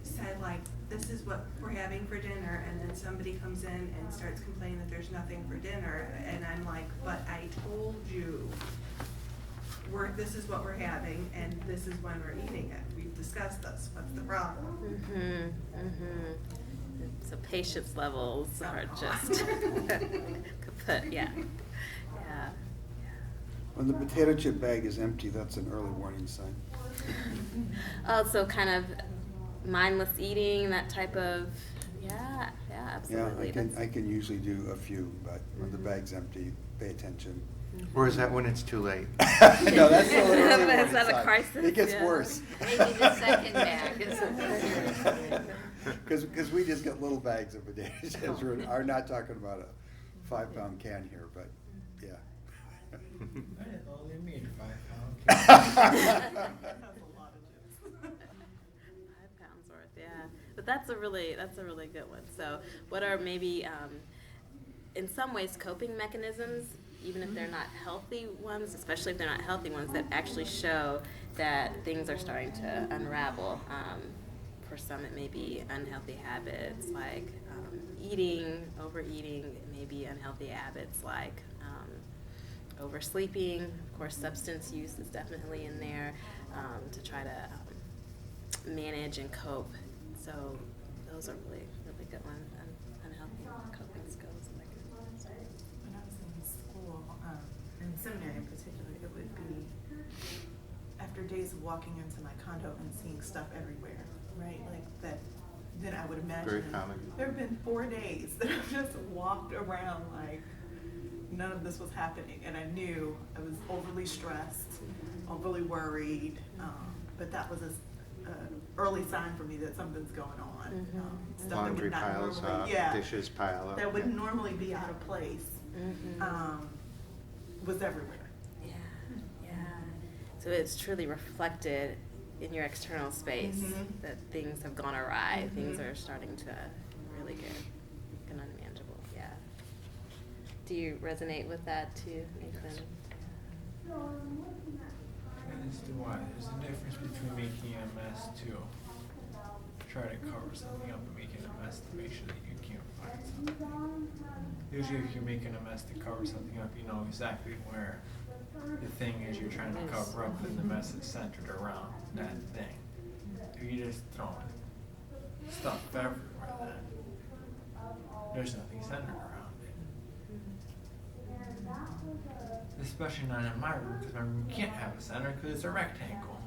said, like, this is what we're having for dinner, and then somebody comes in and starts complaining that there's nothing for dinner, and I'm like, but I told you this is what we're having, and this is when we're eating it. We've discussed this. What's the problem? Mm-hmm. Mm-hmm. So patience levels are just kaput. Yeah. Yeah. When the potato chip bag is empty, that's an early warning sign. Also, kind of mindless eating, that type of. Yeah. Yeah, Absolutely. I can usually do a few, but when the bag's empty, pay attention. Or is that when it's too late? No, that's still an early warning Is that a sign. crisis? It gets Yeah. worse. Maybe the second bag is Because we just get little bags of potato chips. We are not talking about a 5-pound can here, but yeah. I didn't only mean 5 pound. That's a lot of chips. 5 pounds worth, yeah. But that's a really good one. So, what are maybe, in some ways, coping mechanisms, even if they're not healthy ones, especially if they're not healthy ones, that actually show that things are starting to unravel? For some, it may be unhealthy habits like overeating. It may be unhealthy habits like oversleeping. Of course, substance use is definitely in there to try to manage and cope. So those are really, really good ones. Unhealthy coping skills and mechanisms. When I was in school, in seminary in particular, it would be after days of walking into my condo and seeing stuff everywhere, right? Like that, then I would imagine. Very common. There have been 4 days that I've just walked around like none of this was happening, and I knew I was overly stressed, overly worried, but that was a early sign for me that something's going on. Mm-hmm. Stuff that Laundry would not piles normally, up, yeah, dishes pile up. that would yeah. normally be out of place, Mm-hmm. was everywhere. Yeah. So it's truly reflected in your external space that things have gone awry. Things are starting to really get unmanageable. Yeah. Do you resonate with that too, Nathan? As to why there's a difference between making a mess to try to cover something up and making a mess to make sure that you can't find something. Usually if you're making a mess to cover something up, you know exactly where the thing is you're trying to cover up, and the mess is centered around that thing. If you're just throwing stuff everywhere, then there's nothing centered around it. Especially not in my room, because my room can't have a center because it's a rectangle.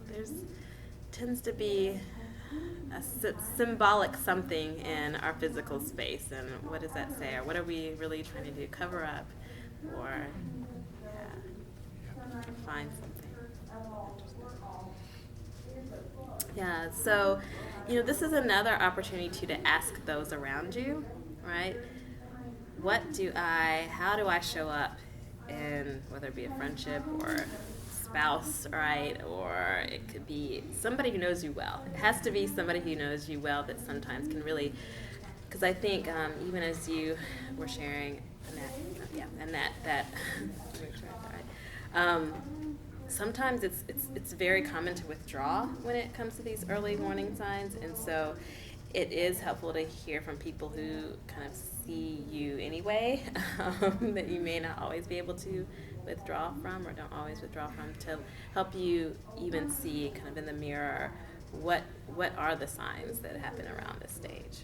There's tends to be a symbolic something in our physical space, and what does that say, or what are we really trying to do? Cover up, or find something. Yeah. So, this is another opportunity to ask those around you, right? How do I show up in, whether it be a friendship or a spouse, right? Or it could be somebody who knows you well. It has to be somebody who knows you well that sometimes can really, because I think even as you were sharing, sometimes it's very common to withdraw when it comes to these early warning signs, and so it is helpful to hear from people who kind of see you anyway, that you may not always be able to withdraw from or don't always withdraw from, to help you even see kind of in the mirror what are the signs that happen around this stage.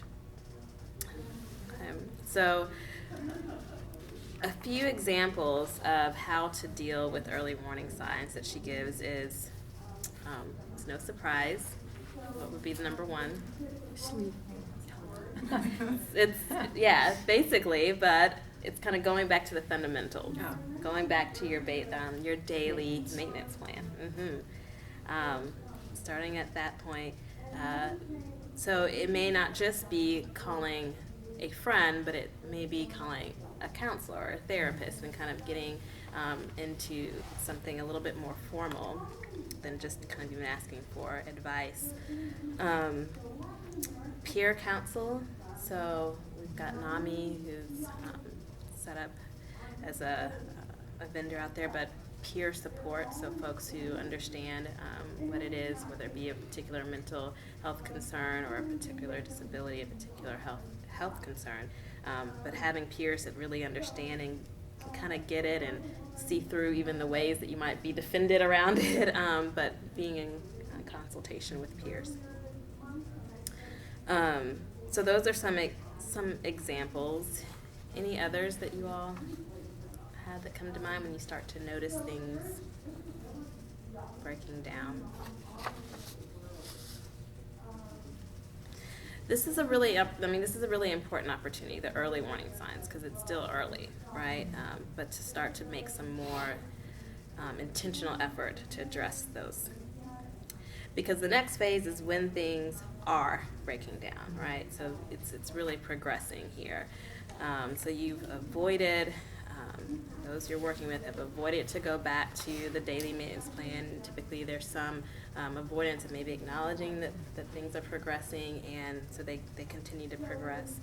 So a few examples of how to deal with early warning signs that she gives is, it's no surprise. What would be the number one? Sleep. It's, yeah, basically, but it's kind of going back to the fundamentals. Oh. Going back to your daily maintenance plan. Starting at that point. So it may not just be calling a friend, but it may be calling a counselor or a therapist and kind of getting into something a little bit more formal than just kind of even asking for advice. Peer counsel. So we've got NAMI, who's set up as a vendor out there, but peer support, so folks who understand what it is, whether it be a particular mental health concern or a particular disability, a particular health concern, but having peers that really understand and can kind of get it and see through even the ways that you might be defended around it, but being in consultation with peers. So those are some examples. Any others that you all had that come to mind when you start to notice things breaking down? This is a really important opportunity, the early warning signs, because it's still early, right? But to start to make some more intentional effort to address those. Because the next phase is when things are breaking down, right? So it's really progressing here. So you've avoided, those you're working with have avoided to go back to the daily maintenance plan. Typically there's some avoidance of maybe acknowledging that things are progressing, and so they continue to progress.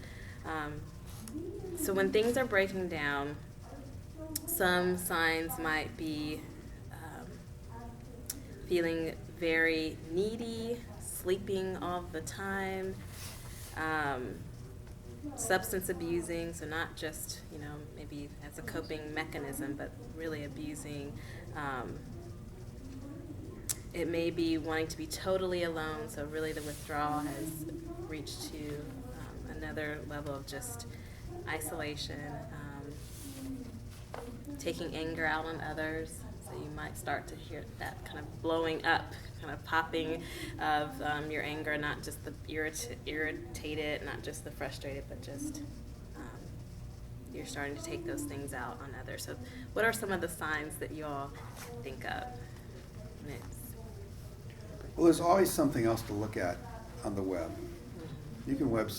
So when things are breaking down, some signs might be feeling very needy, sleeping all the time, substance abusing, so not just, maybe as a coping mechanism, but really abusing. It may be wanting to be totally alone, so really the withdrawal has reached to another level of just isolation, taking anger out on others. So you might start to hear that kind of blowing up, kind of popping of your anger, not just the irritated, not just the frustrated, but just you're starting to take those things out on others. So what are some of the signs that you all think of? Well, there's always something else to look at on the web. You can web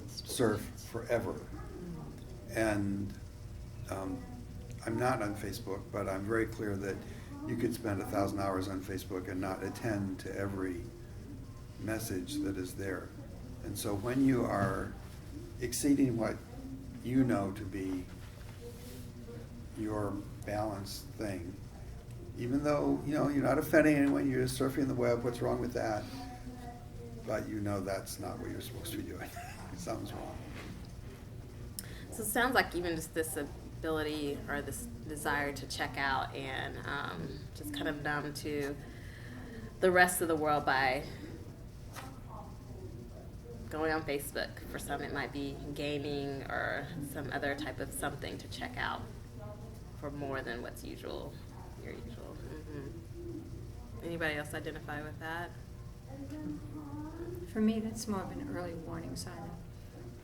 surf forever. And I'm not on Facebook, but I'm very clear that you could spend 1,000 hours on Facebook and not attend to every message that is there. And so when you are exceeding what you know to be your balanced thing, even though you're not offending anyone, you're just surfing the web, what's wrong with that? But that's not what you're supposed to be doing. Something's wrong. So it sounds like even just this ability or this desire to check out and just kind of numb to the rest of the world by going on Facebook. For some it might be gaming or some other type of something to check out for more than what's your usual. Anybody else identify with that? For me, that's more of an early warning sign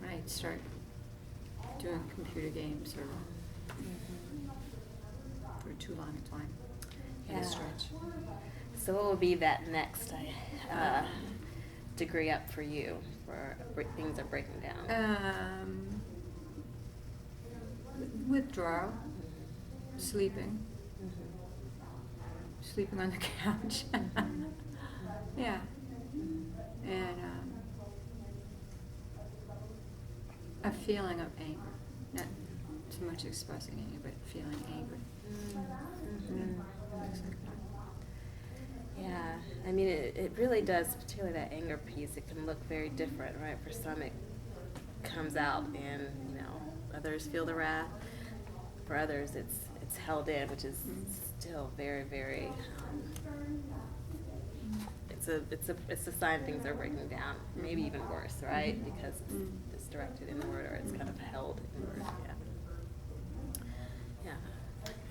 when I start doing computer games or for too long a time in a stretch. So what would be that next degree up for you for things are breaking down? Withdrawal, sleeping on the couch. Yeah. And a feeling of anger, not so much expressing anger, but feeling angry. Yeah. Yeah, I mean, it really does, particularly that anger piece, it can look very different, right? For some, it comes out and, you know, others feel the wrath. For others, it's held in, which is still very, very, it's a sign things are breaking down, maybe even worse, right? Because it's directed inward or it's kind of held inward, yeah.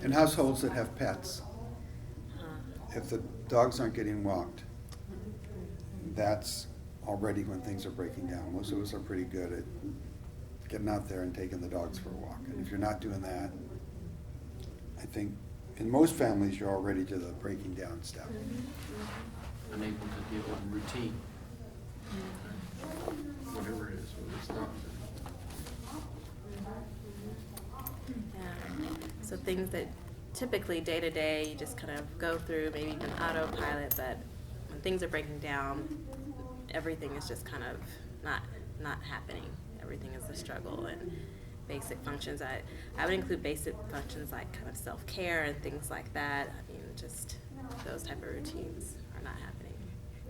In households that have pets, if the dogs aren't getting walked, that's already when things are breaking down. Most of us are pretty good at getting out there and taking the dogs for a walk. And if you're not doing that, I think in most families you're already to the breaking down step. Unable to deal with routine, whatever it is, whether it's not. Yeah. So things that typically day to day you just kind of go through, maybe even autopilot, but when things are breaking down, everything is just kind of not happening. Everything is a struggle, and basic functions. I would include basic functions like kind of self-care and things like that. I mean, just those type of routines are not happening.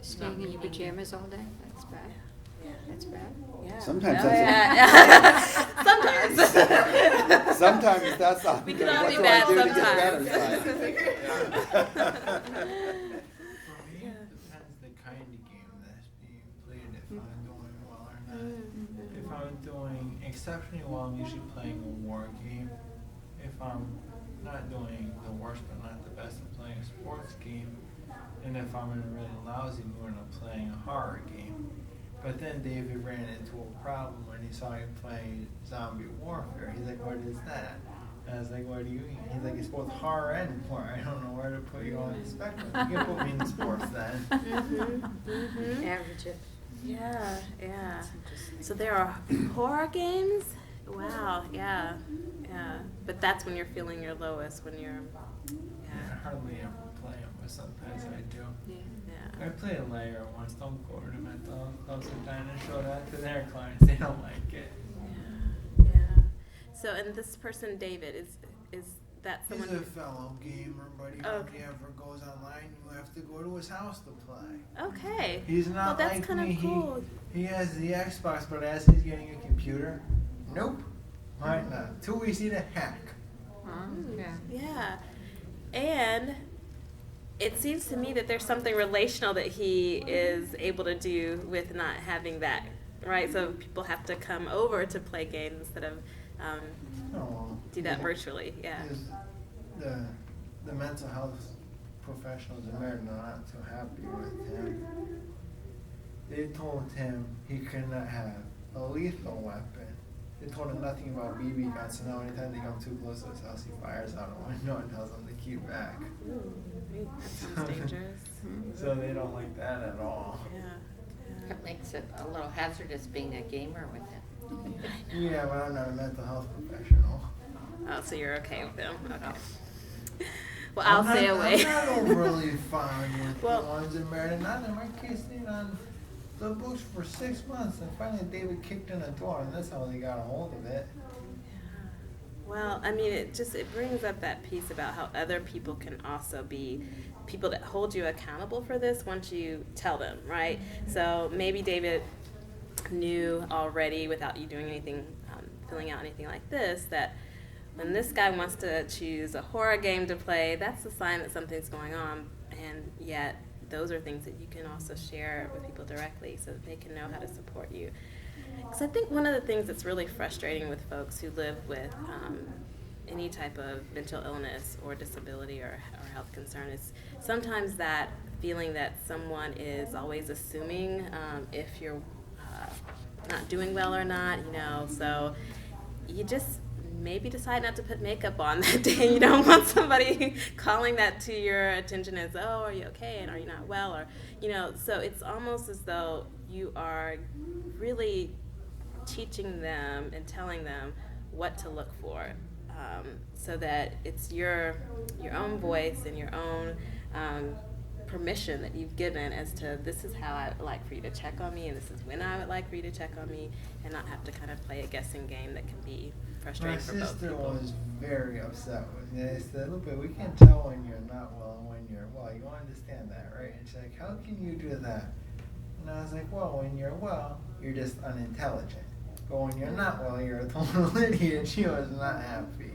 Staying in your pajamas all day, that's bad. Yeah. That's bad. Yeah. Sometimes Oh, that's Sometimes. Sometimes that's not. We can all what be do bad I do to get sometimes. better? For me, Yeah. it depends the kind of game that's being played, if I'm doing well or not. If I'm doing exceptionally well, I'm usually playing a war game. If I'm not doing the worst but not the best, I'm playing a sports game. And if I'm in a really lousy mood, I'm playing a horror game. But then David ran into a problem when he saw me playing zombie warfare. He's like, "What is that?" And I was like, "What do you mean?" He's like, "It's both horror and porn. I don't know where to put you on the spectrum. You can put me in sports then." Average it. Yeah, yeah. That's interesting. So there are horror games? Wow, yeah, yeah. But that's when you're feeling your lowest, when you're, I yeah, hardly ever play them, but sometimes I do. Yeah. yeah. I played a layer once. Don't go to the mental health clubs and trying to show that to their clients. They don't like it. Yeah, yeah. So, and this person, David, is that someone? He's a fellow gamer, but he Okay. hardly ever goes online. You have to go to his house to play. Okay. He's not Well, that's like kind of me. cool. He has the Xbox, but as he's getting a computer, nope. Why not? Too easy to hack. Yeah. Yeah. And it seems to me that there's something relational that he is able to do with not having that, right? So people have to come over to play games instead of Oh, do that virtually. Yeah. The mental health professionals in America are not too happy with him. They told him he could not have a lethal weapon. They told him nothing about BB guns, so now anytime they come too close to his house, he fires out a window and tells them to keep back. Ooh, that sounds dangerous. So they don't like that at all. Yeah. Yeah. That makes it a little hazardous being a gamer with him. Yeah, but I'm not a mental health professional. Oh, so you're okay with them? Okay. Well, I'll stay away. I'm not overly fond with Well- the ones in Meredith. Not in my case, stayed on the books for 6 months, and finally David kicked in a door, and that's how they got a hold of it. Well, I mean, it brings up that piece about how other people can also be people that hold you accountable for this once you tell them, right? So maybe David knew already without you doing anything, filling out anything like this, that when this guy wants to choose a horror game to play, that's a sign that something's going on, and yet those are things that you can also share with people directly so that they can know how to support you. Because I think one of the things that's really frustrating with folks who live with any type of mental illness or disability or health concern is sometimes that feeling that someone is always assuming if you're not doing well or not, you know, so you just maybe decide not to put makeup on that day. You don't want somebody calling that to your attention as, oh, are you okay, and are you not well, or, you know, so it's almost as though you are really teaching them and telling them what to look for, so that it's your own voice and your own permission that you've given as to this is how I would like for you to check on me and this is when I would like for you to check on me, and not have to kind of play a guessing game that can be frustrating My for both sister people. was very upset with me. I said, look, we can tell when you're not well and when you're well. You understand that, right? And she's like, how can you do that? And I was like, well, when you're well, you're just unintelligent. But when you're not well, you're a total idiot. She was not happy.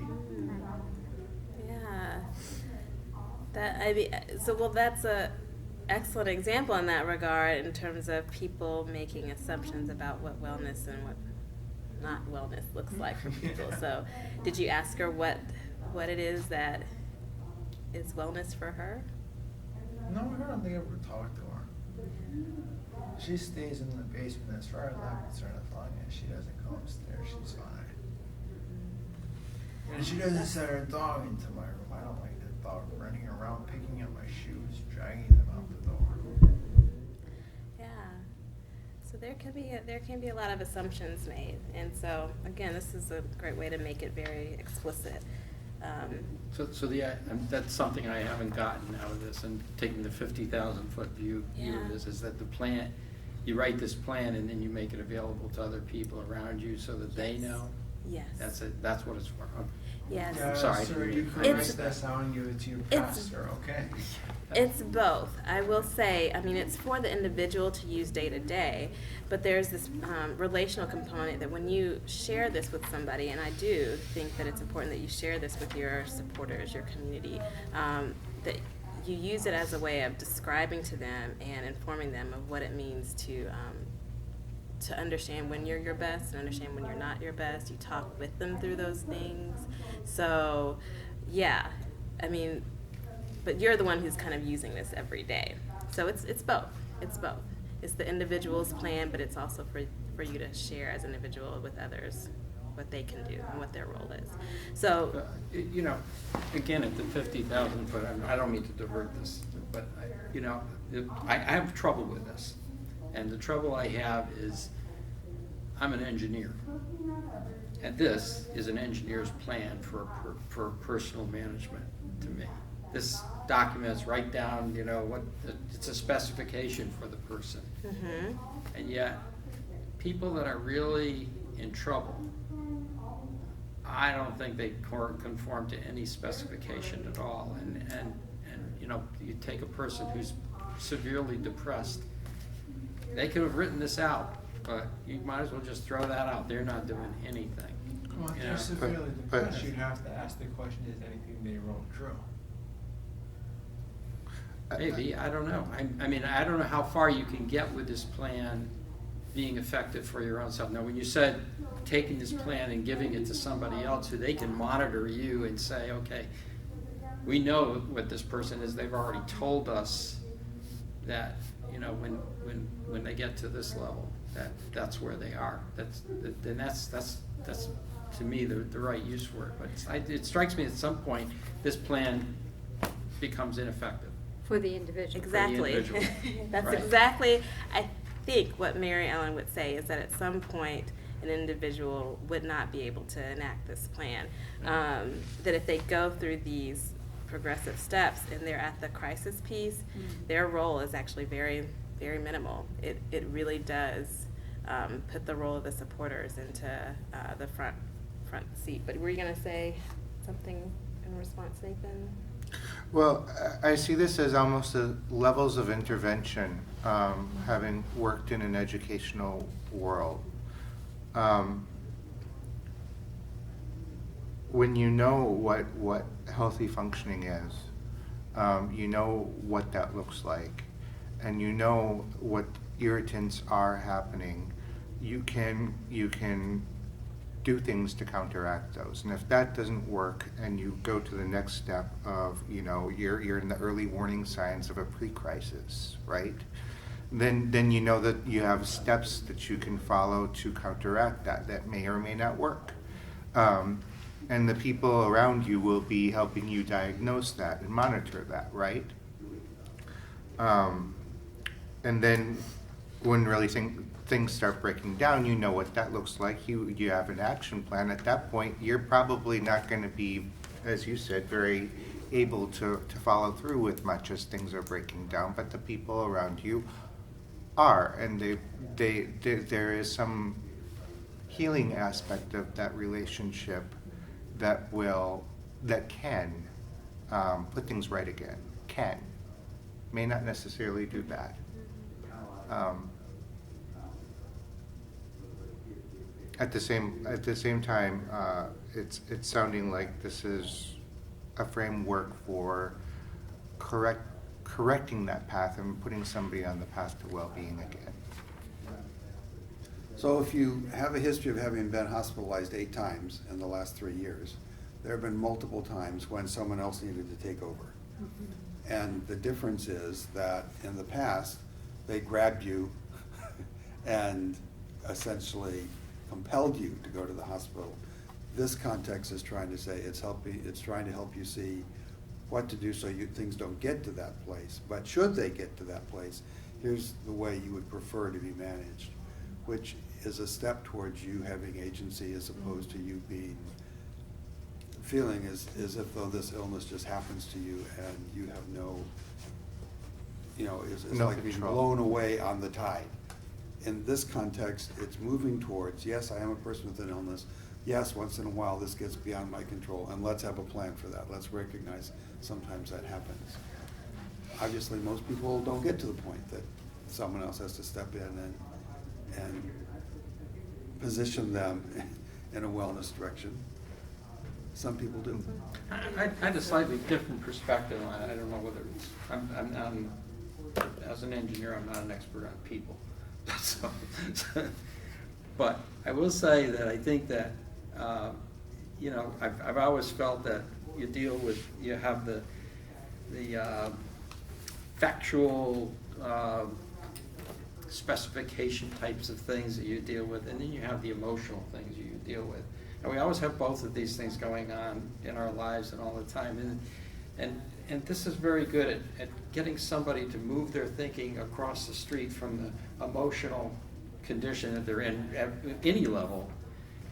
Yeah. That's a excellent example in that regard in terms of people making assumptions about what wellness and what not wellness looks like for people. Yeah. So, did you ask her what it is that is wellness for her? No, I don't think I ever talked to her. She stays in the basement as far as I'm concerned. As long as she doesn't go upstairs, she's fine. And she doesn't set her dog into my room. I don't like the dog running around, picking up my shoes, dragging them out the door. Yeah. So there can be a lot of assumptions made, and so again, this is a great way to make it very explicit. That's something I haven't gotten out of this, and taking the 50,000-foot view of this, is that the plan, you write this plan and then you make it available to other people around you so that they know. Yes. That's it. That's what it's for. Yes. I'm sorry. Sir, you can It's- write this out and give it to your it's- pastor, okay? It's both. I will say, I mean, it's for the individual to use day to day, but there's this relational component that when you share this with somebody, and I do think that it's important that you share this with your supporters, your community, that you use it as a way of describing to them and informing them of what it means to understand when you're your best and understand when you're not your best. You talk with them through those things. So, yeah, I mean, but you're the one who's kind of using this every day. So it's both. It's both. It's the individual's plan, but it's also for you to share as an individual with others what they can do and what their role is. So, Again, at the 50,000 foot, I don't mean to divert this, but I have trouble with this. And the trouble I have is I'm an engineer. And this is an engineer's plan for personal management to me. This documents right down, it's a specification for the person. mm-hmm. And yet, people that are really in trouble, I don't think they conform to any specification at all. And you take a person who's severely depressed, they could have written this out, but you might as well just throw that out. They're not doing anything. Well, if Yeah. they're severely But- depressed, you'd have to ask the question, is anything they wrote true? Maybe, I don't know. I mean, I don't know how far you can get with this plan being effective for your own self. Now, when you said taking this plan and giving it to somebody else who they can monitor you and say, okay, we know what this person is. They've already told us that, when they get to this level, that's where they are. That's to me the right use for it. But it strikes me at some point this plan becomes ineffective. For the individual. Exactly. individual. That's Right. exactly, I think, what Mary Ellen would say is that at some point an individual would not be able to enact this plan. That if they go through these progressive steps and they're at the crisis piece, their role is actually very, very minimal. It really does put the role of the supporters into the front seat. But were you going to say something in response, Nathan? Well, I see this as almost levels of intervention, having worked in an educational world. When you know what healthy functioning is, you know what that looks like, and you know what irritants are happening, you can do things to counteract those. And if that doesn't work and you go to the next step of, you're in the early warning signs of a pre-crisis, right? Then you know that you have steps that you can follow to counteract that may or may not work. And the people around you will be helping you diagnose that and monitor that, right? And then when really things start breaking down, you know what that looks like. You have an action plan. At that point, you're probably not going to be, as you said, very able to follow through with much as things are breaking down, but the people around you are, and there is some healing aspect of that relationship that can put things right again. May not necessarily do that. At the same time, it's sounding like this is a framework for correcting that path and putting somebody on the path to well-being again. So if you have a history of having been hospitalized 8 times in the last 3 years, there have been multiple times when someone else needed to take over. And the difference is that in the past, they grabbed you and essentially compelled you to go to the hospital. This context is trying to say it's trying to help you see what to do so things don't get to that place. But should they get to that place, here's the way you would prefer to be managed, which is a step towards you having agency as opposed to you feeling as if though this illness just happens to you and you have no, it's No like being control. blown away on the tide. In this context, it's moving towards, yes, I am a person with an illness. Yes, once in a while this gets beyond my control, and let's have a plan for that. Let's recognize sometimes that happens. Obviously, most people don't get to the point that someone else has to step in and position them in a wellness direction. Some people do. I had a slightly different perspective on it. I don't know whether it's, as an engineer, I'm not an expert on people. So, but I will say that I think that, I've always felt that you have the factual specification types of things that you deal with, and then you have the emotional things you deal with. And we always have both of these things going on in our lives and all the time. And this is very good at getting somebody to move their thinking across the street from the emotional condition that they're in at any level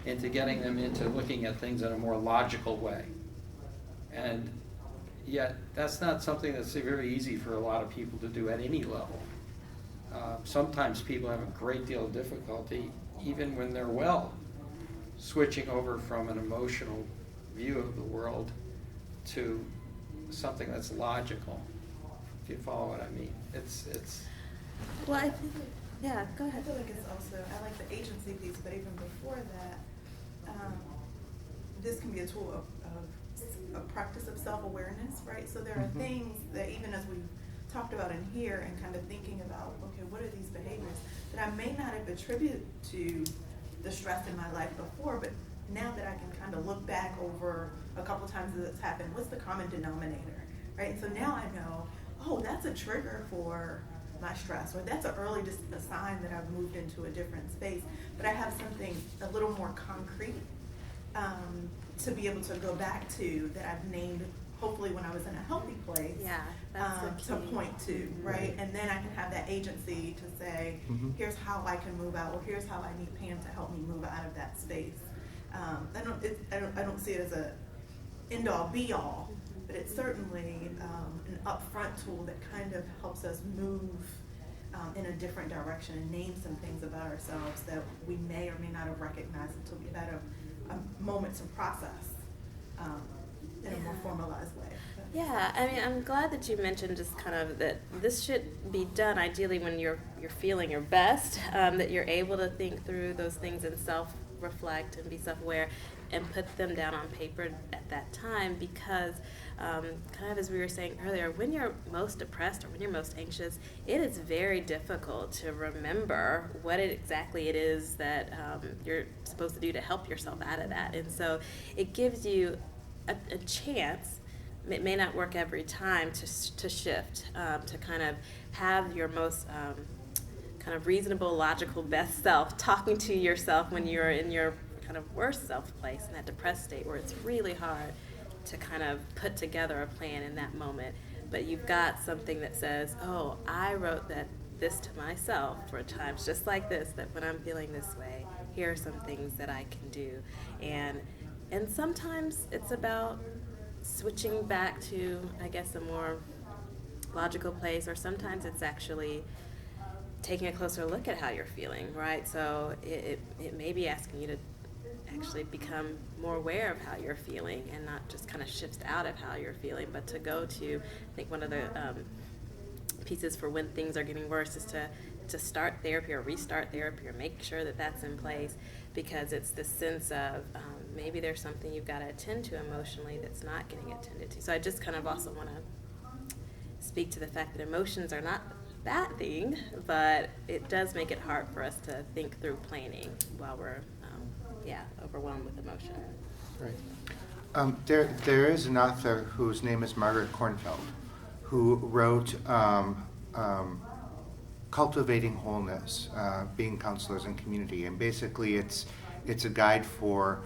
into getting them into looking at things in a more logical way. And yet, that's not something that's very easy for a lot of people to do at any level. Sometimes people have a great deal of difficulty, even when they're well, switching over from an emotional view of the world to something that's logical, if you follow what I mean. It's Well, I think, yeah, go I ahead. feel like it's also, I like the agency piece, but even before that, this can be a tool of a practice of self-awareness, right? So there are things that even as we've talked about in here and kind of thinking about, okay, what are these behaviors that I may not have attributed to the stress in my life before, but now that I can kind of look back over a couple times that it's happened, what's the common denominator, right? And so now I know, oh, that's a trigger for my stress, or that's a sign that I've moved into a different space, but I have something a little more concrete to be able to go back to that I've named, hopefully when I was in a healthy place, Yeah, that's the to key. point to, right? And then I can have that agency to say, here's how I can move out, or here's how I need Pam to help me move out of that space. I don't see it as a end all be all, but it's certainly an upfront tool that kind of helps us move in a different direction and name some things about ourselves that we may or may not have recognized until we had a moment to process in a more formalized way. Yeah, I mean, I'm glad that you mentioned just kind of that this should be done ideally when you're feeling your best, that you're able to think through those things and self-reflect and be self-aware and put them down on paper at that time, because kind of as we were saying earlier, when you're most depressed or when you're most anxious, it is very difficult to remember what exactly it is that you're supposed to do to help yourself out of that. And so it gives you a chance. It may not work every time to shift, to kind of have your most kind of reasonable, logical, best self talking to yourself when you're in your kind of worst self place, in that depressed state where it's really hard to kind of put together a plan in that moment. But you've got something that says, oh, I wrote this to myself for times just like this, that when I'm feeling this way, here are some things that I can do. And sometimes it's about switching back to, I guess, a more logical place, or sometimes it's actually taking a closer look at how you're feeling, right? So it may be asking you to actually become more aware of how you're feeling and not just kind of shift out of how you're feeling, but to go to, I think one of the pieces for when things are getting worse is to start therapy or restart therapy or make sure that that's in place, because it's this sense of maybe there's something you've got to attend to emotionally that's not getting attended to. So I just kind of also want to speak to the fact that emotions are not a bad thing, but it does make it hard for us to think through planning while we're overwhelmed with emotion. Right. There is an author whose name is Margaret Kornfeld, who wrote Cultivating Wholeness, Being Counselors in Community, and basically it's a guide for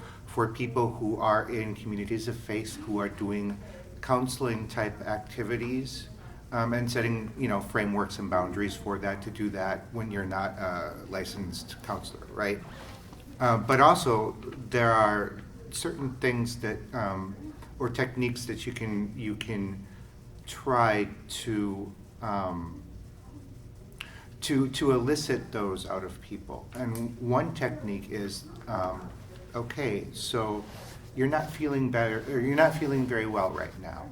people who are in communities of faith, who are doing counseling type activities, and setting frameworks and boundaries for that, to do that when you're not a licensed counselor, right? But also there are certain things that or techniques that you can try to elicit those out of people. And one technique is, okay, so you're not feeling better, or you're not feeling very well right now.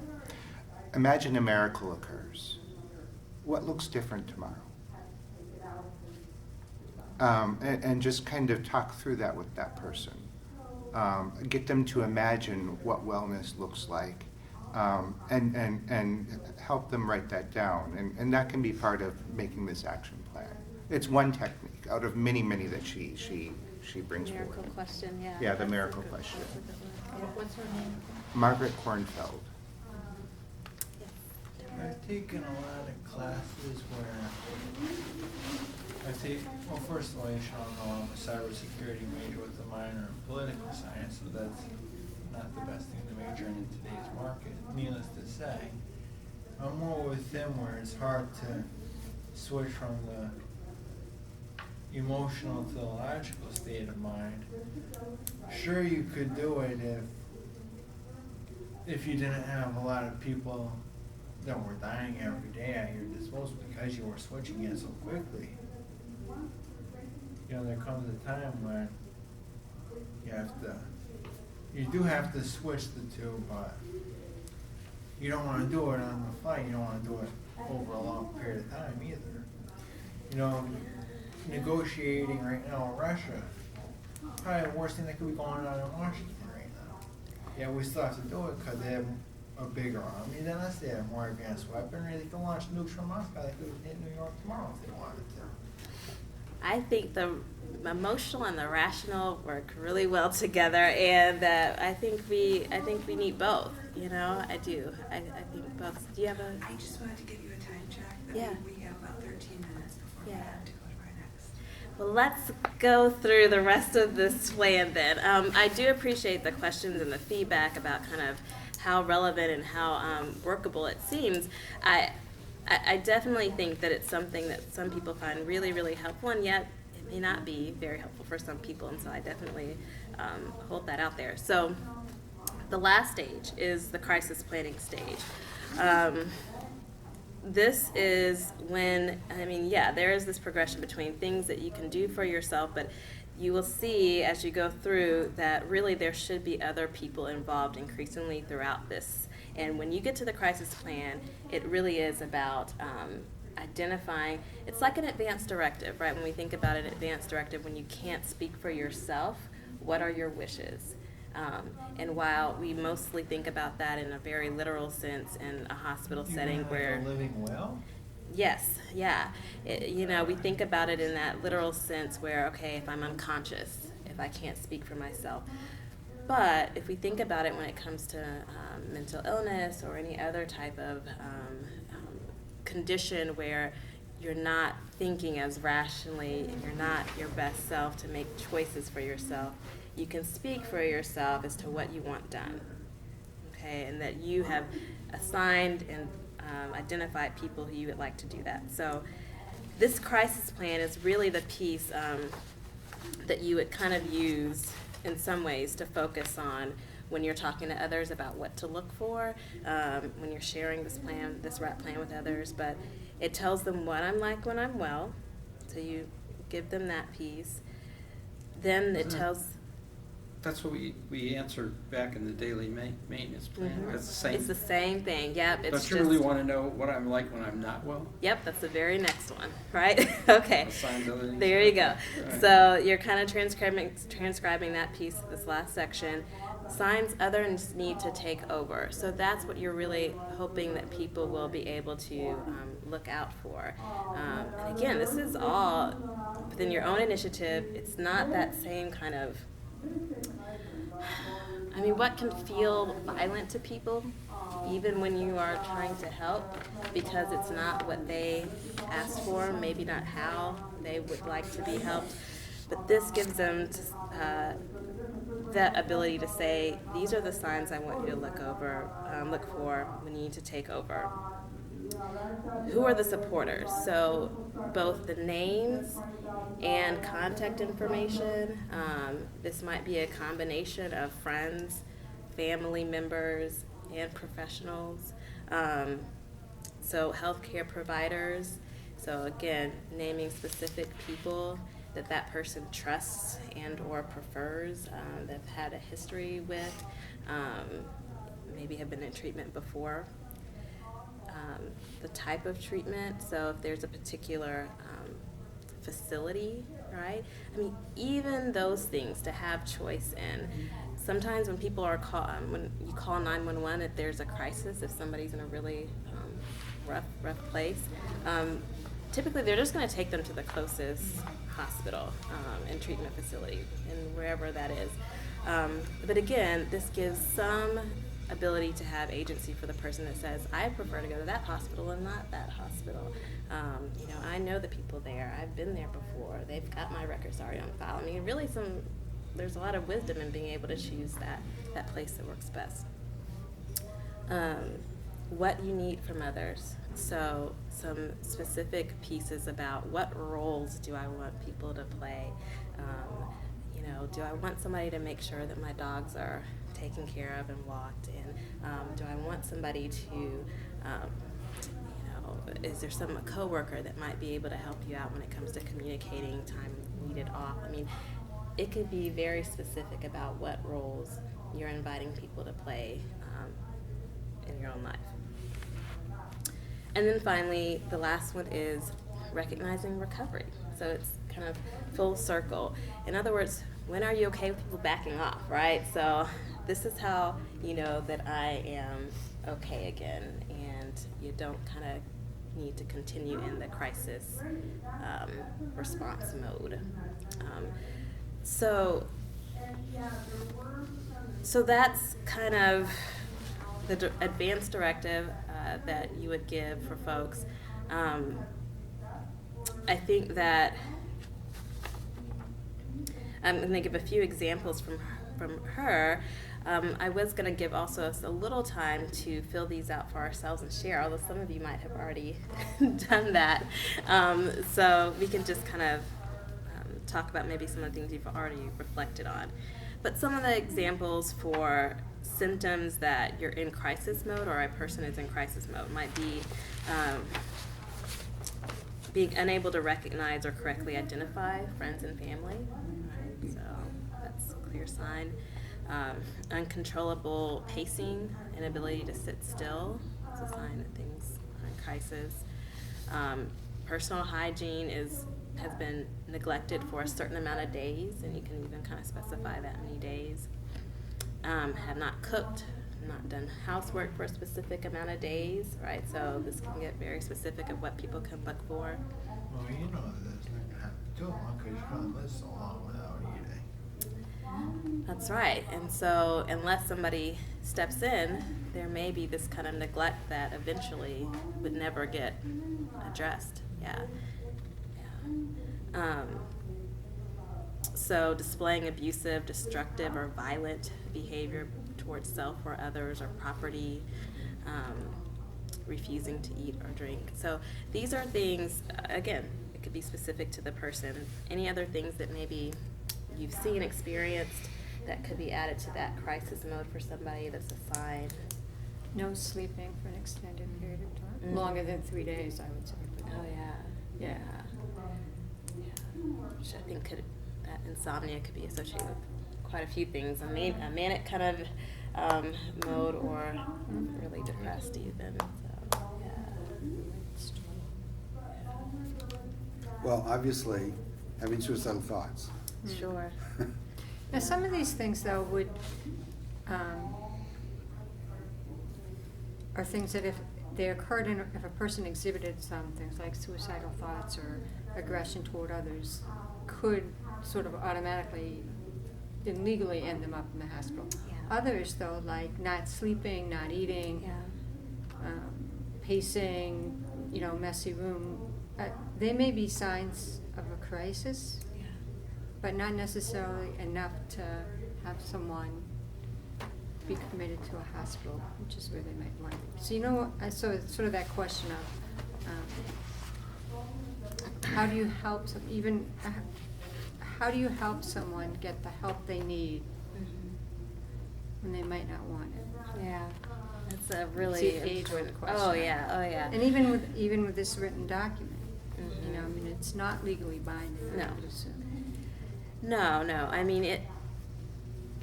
Imagine a miracle occurs. What looks different tomorrow? And just kind of talk through that with that person. Get them to imagine what wellness looks like, and help them write that down. And that can be part of making this action plan. It's one technique out of many that she brings Miracle forward. question, yeah. Yeah, the miracle question. What's her name? Margaret Kornfeld. I've taken a lot of classes where well, first of all, you should all know I'm a cybersecurity major with a minor in political science, so that's not the best thing to major in today's market. Needless to say, I'm more with them where it's hard to switch from the emotional to the logical state of mind. Sure, you could do it if you didn't have a lot of people that were dying every day at your disposal because you were switching it so quickly. There comes a time when you do have to switch the two, but you don't want to do it on the fly. You don't want to do it over a long period of time either. Negotiating right now in Russia, probably the worst thing that could be going on in Washington right now. Yeah, we still have to do it because they have a bigger army than us. They have more advanced weaponry. They can launch nukes from Moscow. They could hit New York tomorrow if they wanted to. I think the emotional and the rational work really well together, and I think we need both. I do. I think both. Do you have a? I just wanted to give you a time check. Yeah. We have about 13 minutes before we have to go to our next. Well, let's go through the rest of this plan then. I do appreciate the questions and the feedback about kind of how relevant and how workable it seems. I definitely think that it's something that some people find really, really helpful, and yet it may not be very helpful for some people, and so I definitely hold that out there. So the last stage is the crisis planning stage. This is when, there is this progression between things that you can do for yourself, but you will see as you go through that really there should be other people involved increasingly throughout this. And when you get to the crisis plan, it really is about identifying, it's like an advance directive, right? When we think about an advance directive, when you can't speak for yourself, what are your wishes? And while we mostly think about that in a very literal sense in a hospital setting where... living well? Yes, yeah. We think about it in that literal sense where, okay, if I'm unconscious, if I can't speak for myself. But if we think about it when it comes to mental illness or any other type of condition where you're not thinking as rationally and you're not your best self to make choices for yourself, you can speak for yourself as to what you want done, okay, and that you have assigned and identified people who you would like to do that. So this crisis plan is really the piece that you would kind of use in some ways to focus on when you're talking to others about what to look for, when you're sharing this W.R.A.P plan with others. But it tells them what I'm like when I'm well, so you give them that piece. Then it tells... That's what we answered back in the daily maintenance plan. Mhm. It's the same. It's the same thing, yep. It's Don't you really just- want to know what I'm like when I'm not well? Yep, that's the very next one, right? Okay. The signs of the- There you go. Right. So you're kind of transcribing that piece, this last section. Signs others need to take over. So that's what you're really hoping that people will be able to look out for. And again, this is all within your own initiative. It's not that same kind of, I mean, what can feel violent to people, even when you are trying to help, because it's not what they asked for, maybe not how they would like to be helped. But this gives them that ability to say, these are the signs I want you to look for when you need to take over. Who are the supporters? So both the names and contact information. This might be a combination of friends, family members, and professionals. So healthcare providers. So again, naming specific people that person trusts and or prefers, they've had a history with, maybe have been in treatment before. The type of treatment, so if there's a particular facility, right? I mean, even those things to have choice in. Sometimes when people are when you call 911, if there's a crisis, if somebody's in a really rough place, typically they're just going to take them to the closest hospital and treatment facility, and wherever that is. But again, this gives some ability to have agency for the person that says, I prefer to go to that hospital and not that hospital. I know the people there. I've been there before. They've got my records already on file. I mean, really there's a lot of wisdom in being able to choose that place that works best. What you need from others. So some specific pieces about what roles do I want people to play. Do I want somebody to make sure that my dogs are taken care of and walked in? Do I want somebody to, is there a coworker that might be able to help you out when it comes to communicating time needed off? I mean, it could be very specific about what roles you're inviting people to play in your own life. And then finally, the last one is recognizing recovery. So it's kind of full circle. In other words, when are you okay with people backing off, right? So this is how you know that I am okay again, and you don't kind of need to continue in the crisis response mode. So that's kind of the advanced directive that you would give for folks. I think that I'm going to give a few examples from her. I was going to give also us a little time to fill these out for ourselves and share, although some of you might have already done that. So we can just kind of talk about maybe some of the things you've already reflected on. But some of the examples for symptoms that you're in crisis mode or a person is in crisis mode might be being unable to recognize or correctly identify friends and family. Right? So that's a clear sign. Uncontrollable pacing, inability to sit still. It's a sign that things are in crisis. Personal hygiene has been neglected for a certain amount of days, and you can even kind of specify that many days. Have not cooked, not done housework for a specific amount of days, right? So this can get very specific of what people can look for. Well, you know that's not gonna happen too long because you're gonna live so long without eating. That's right. And so unless somebody steps in, there may be this kind of neglect that eventually would never get addressed. Yeah. So displaying abusive, destructive, or violent behavior towards self or others or property, refusing to eat or drink. So these are things, again, it could be specific to the person. Any other things that maybe you've seen, experienced, that could be added to that crisis mode for somebody that's assigned. No sleeping for an extended period of time, Mhm. longer than 3 days, I would say. But Oh, yeah. Yeah. Which I think that insomnia could be associated with quite a few things. A manic kind of mode, or really depressed even. So, Well, obviously, having suicidal thoughts. yeah. Sure. Now, some of these things, though, are things that if they occurred if a person exhibited some things like suicidal thoughts or aggression toward others, could sort of automatically and legally end them up in the hospital. Yeah. Others, though, like not sleeping, not eating, Yeah. pacing, messy room, they may be signs of a crisis, Yeah. but not necessarily enough to have someone be committed to a hospital, which is where they might want to be. So so it's sort of that question of how do you help how do you help someone get the help they need when they might not want it? Yeah. That's a really It's the age-old important question. Oh, yeah. Oh, yeah. And even with this written document, I mean, it's not legally binding, No. I would assume. No. I mean,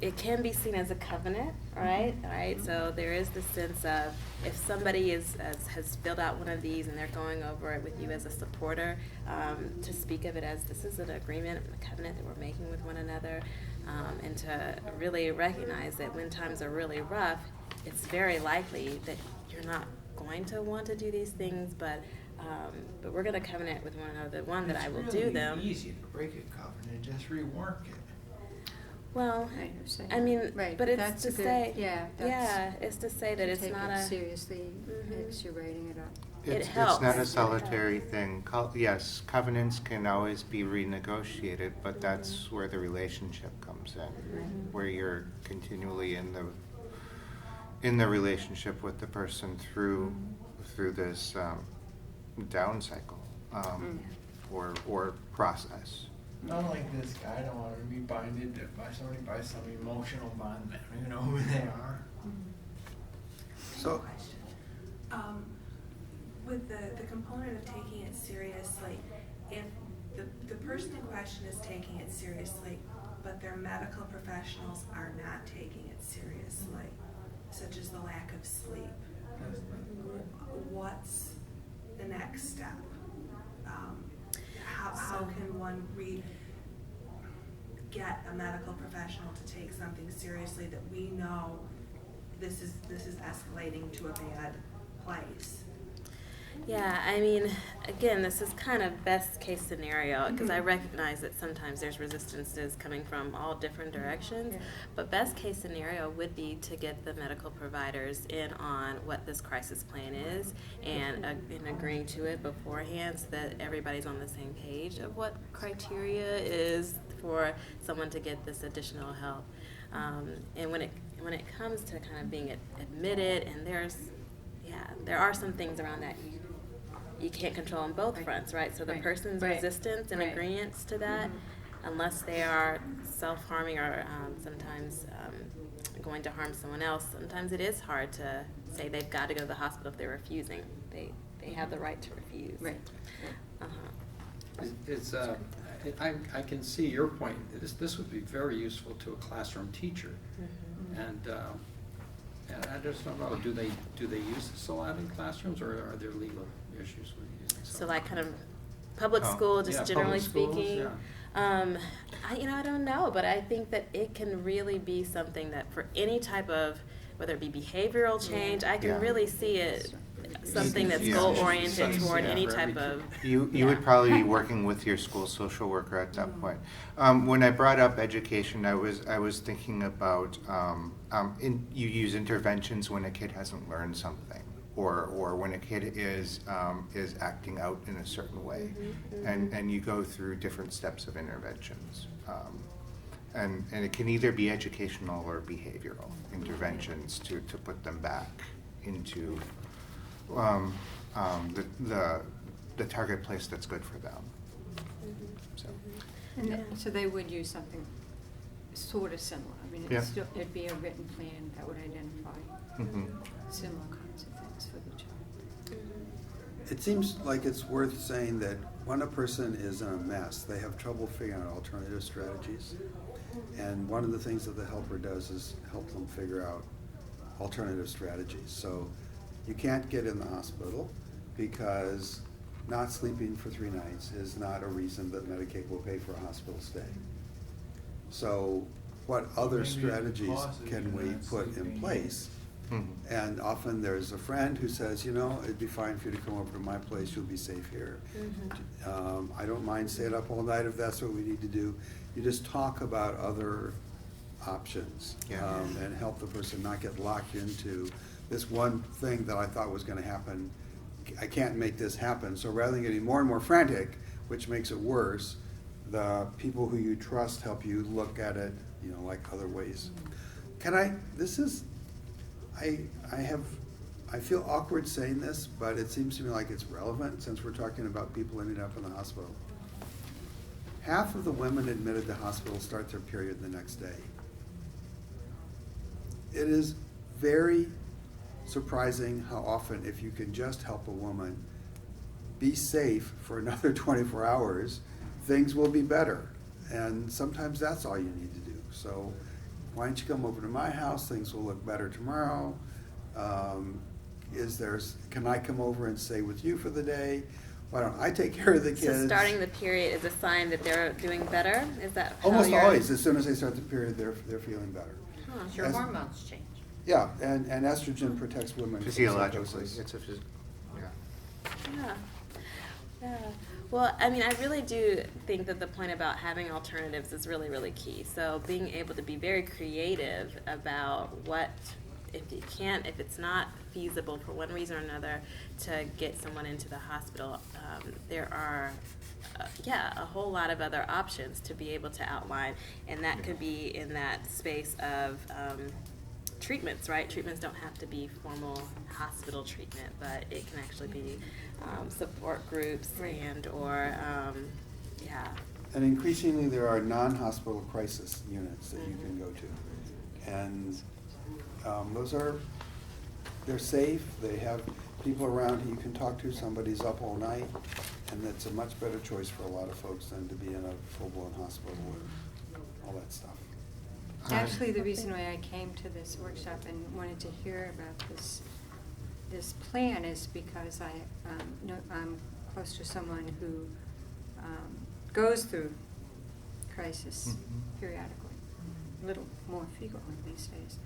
it can be seen as a covenant, right? Right. So there is the sense of if somebody has filled out one of these and they're going over it with you as a supporter, to speak of it as this is an agreement, a covenant that we're making with one another, and to really recognize that when times are really rough, it's very likely that you're not going to want to do these things, but we're going to covenant with one another. One, that I will do them. It's really easy to break a covenant, just rework it. Well, I understand. I mean, Right, but it's that's to a good- say, yeah, it's to say that to it's take not it a. seriously Mhm. as you're writing it up. It It's helps. not a It solitary thing. Yes, covenants can always be renegotiated, but that's where the relationship comes in, where you're continually in the relationship with the person through this down cycle or process. Not like this guy, I don't want to be binded by somebody by some emotional bond. I don't even know who they are. So, Question. With the component of taking it seriously, if the person in question is taking it seriously, but their medical professionals are not taking it seriously, such as the lack of sleep, what's the next step? How can one get a medical professional to take something seriously that we know this is escalating to a bad place? Yeah, I mean, again, this is kind of best case scenario, because I recognize that sometimes there's resistances coming from all different directions, Yeah. but best case scenario would be to get the medical providers in on what this crisis plan is and agreeing to it beforehand so that everybody's on the same page of what criteria is for someone to get this additional help. And when it comes to kind of being admitted, and there are some things around that you can't control on both fronts, right? So the Right. person's Right. resistance and Right. agreeance to that, unless they are self-harming or sometimes going to harm someone else, sometimes it is hard to say they've got to go to the hospital if they're refusing. They have the right to refuse. Right. I can see your point. This would be very useful to a classroom teacher. And I just don't know, do they use this a lot in classrooms, or are there legal issues with using So something? like kind of public Oh. school, just Yeah, generally public schools, speaking. yeah. I don't know, but I think that it can really be something that for any type of, whether it be behavioral change, I can Yeah. really see it, something that's Yeah. goal-oriented Yeah. toward any For type every of. kid. You Yeah. would probably be working with your school social worker at that point. When I brought up education, I was thinking about you use interventions when a kid hasn't learned something, or when a kid is acting out in a certain way, and you go through different steps of interventions. And it can either be educational or behavioral interventions to put them back into the target place that's good for them. So, And so they would use something sort of similar. I mean, Yeah. it'd be a written plan that would identify Mhm. similar kinds of things for the child. It seems like it's worth saying that when a person is in a mess, they have trouble figuring out alternative strategies. And one of the things that the helper does is help them figure out alternative strategies. So you can't get in the hospital because not sleeping for 3 nights is not a reason that Medicaid will pay for a hospital stay. So what other Maybe strategies causes can we not put in sleeping. place? Mhm. And often there's a friend who says, you know, it'd be fine for you to come over to my place, you'll be safe here. I don't mind staying up all night if that's what we need to do. You just talk about other options. Yeah. And help the person not get locked into this one thing that I thought was gonna happen. I can't make this happen, so rather than getting more and more frantic, which makes it worse, the people who you trust help you look at it, you know, like other ways. I feel awkward saying this, but it seems to me like it's relevant since we're talking about people ending up in the hospital. Half of the women admitted to hospital start their period the next day. It is very surprising how often, if you can just help a woman be safe for another 24 hours, things will be better. And sometimes that's all you need to do. So why don't you come over to my house? Things will look better tomorrow. Can I come over and stay with you for the day? Why don't I take care of the kids? So starting the period is a sign that they're doing better? Is that how Almost you're- always, as soon as they start the period, they're feeling better. Huh. Your As- hormones change. Yeah, and estrogen protects women from Physiologically, psychosis. it's a yeah. Yeah. Yeah. Well, I mean, I really do think that the point about having alternatives is really, really key. So being able to be very creative about what, if it's not feasible for one reason or another to get someone into the hospital, there are, a whole lot of other options to be able to outline. And that could be in that space of treatments, right? Treatments don't have to be formal hospital treatment, but it can actually be support groups and/or, And increasingly, there are non-hospital crisis units that you can go to. And they're safe, they have people around who you can talk to, somebody's up all night, and it's a much better choice for a lot of folks than to be in a full-blown hospital and all that stuff. Actually, the reason why I came to this workshop and wanted to hear about this plan is because I'm close to someone who goes through crisis periodically, a little more frequently these days.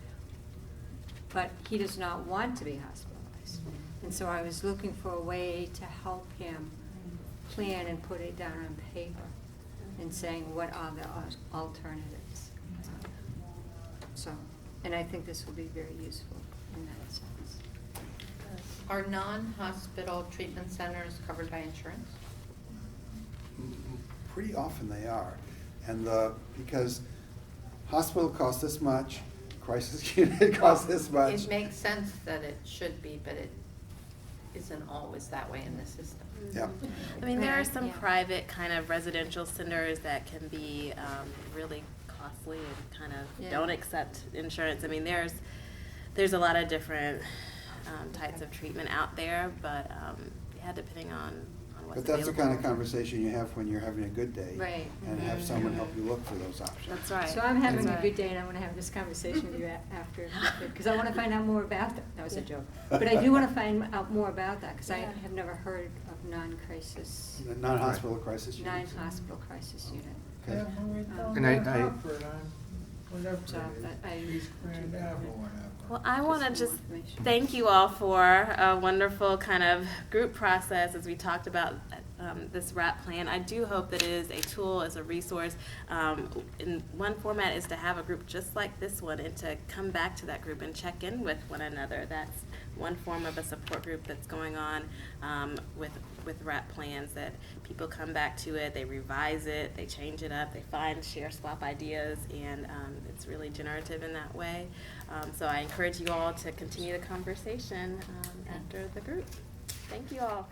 But he does not want to be hospitalized. And so I was looking for a way to help him plan and put it down on paper and saying, what are the alternatives? And I think this will be very useful in that sense. Are non-hospital treatment centers covered by insurance? Pretty often they are. And because hospital costs this much, crisis unit costs this much. It makes sense that it should be, but it isn't always that way in the system. Yeah. I mean, there are some Yeah. private kind of residential centers that can be really costly and kind of Yeah. don't accept insurance. I mean, there's a lot of different types of treatment out there, but depending on what's But that's the kind of available. conversation you have when you're having a good day. Right. And have someone help you look for those options. That's right. So I'm having That's a good right. day, and I want to have this conversation with you after, because I want to find out more about that. That was a joke. But I do want to find out more about that, because I have never heard of non-crisis, The non-hospital crisis units. non-hospital crisis unit. Okay. Yeah, when we don't And I- have I- Hartford on, whatever So I- it is, East Grand Ave or whatever. Well, I want to Just just more information. thank you all for a wonderful kind of group process as we talked about this W.R.A.P plan. I do hope that it is a tool, as a resource. In one format is to have a group just like this one and to come back to that group and check in with one another. That's one form of a support group that's going on with W.R.A.P plans, that people come back to it, they revise it, they change it up, they find, share, swap ideas, and it's really generative in that way. So I encourage you all to continue the conversation after the group. Thank you all.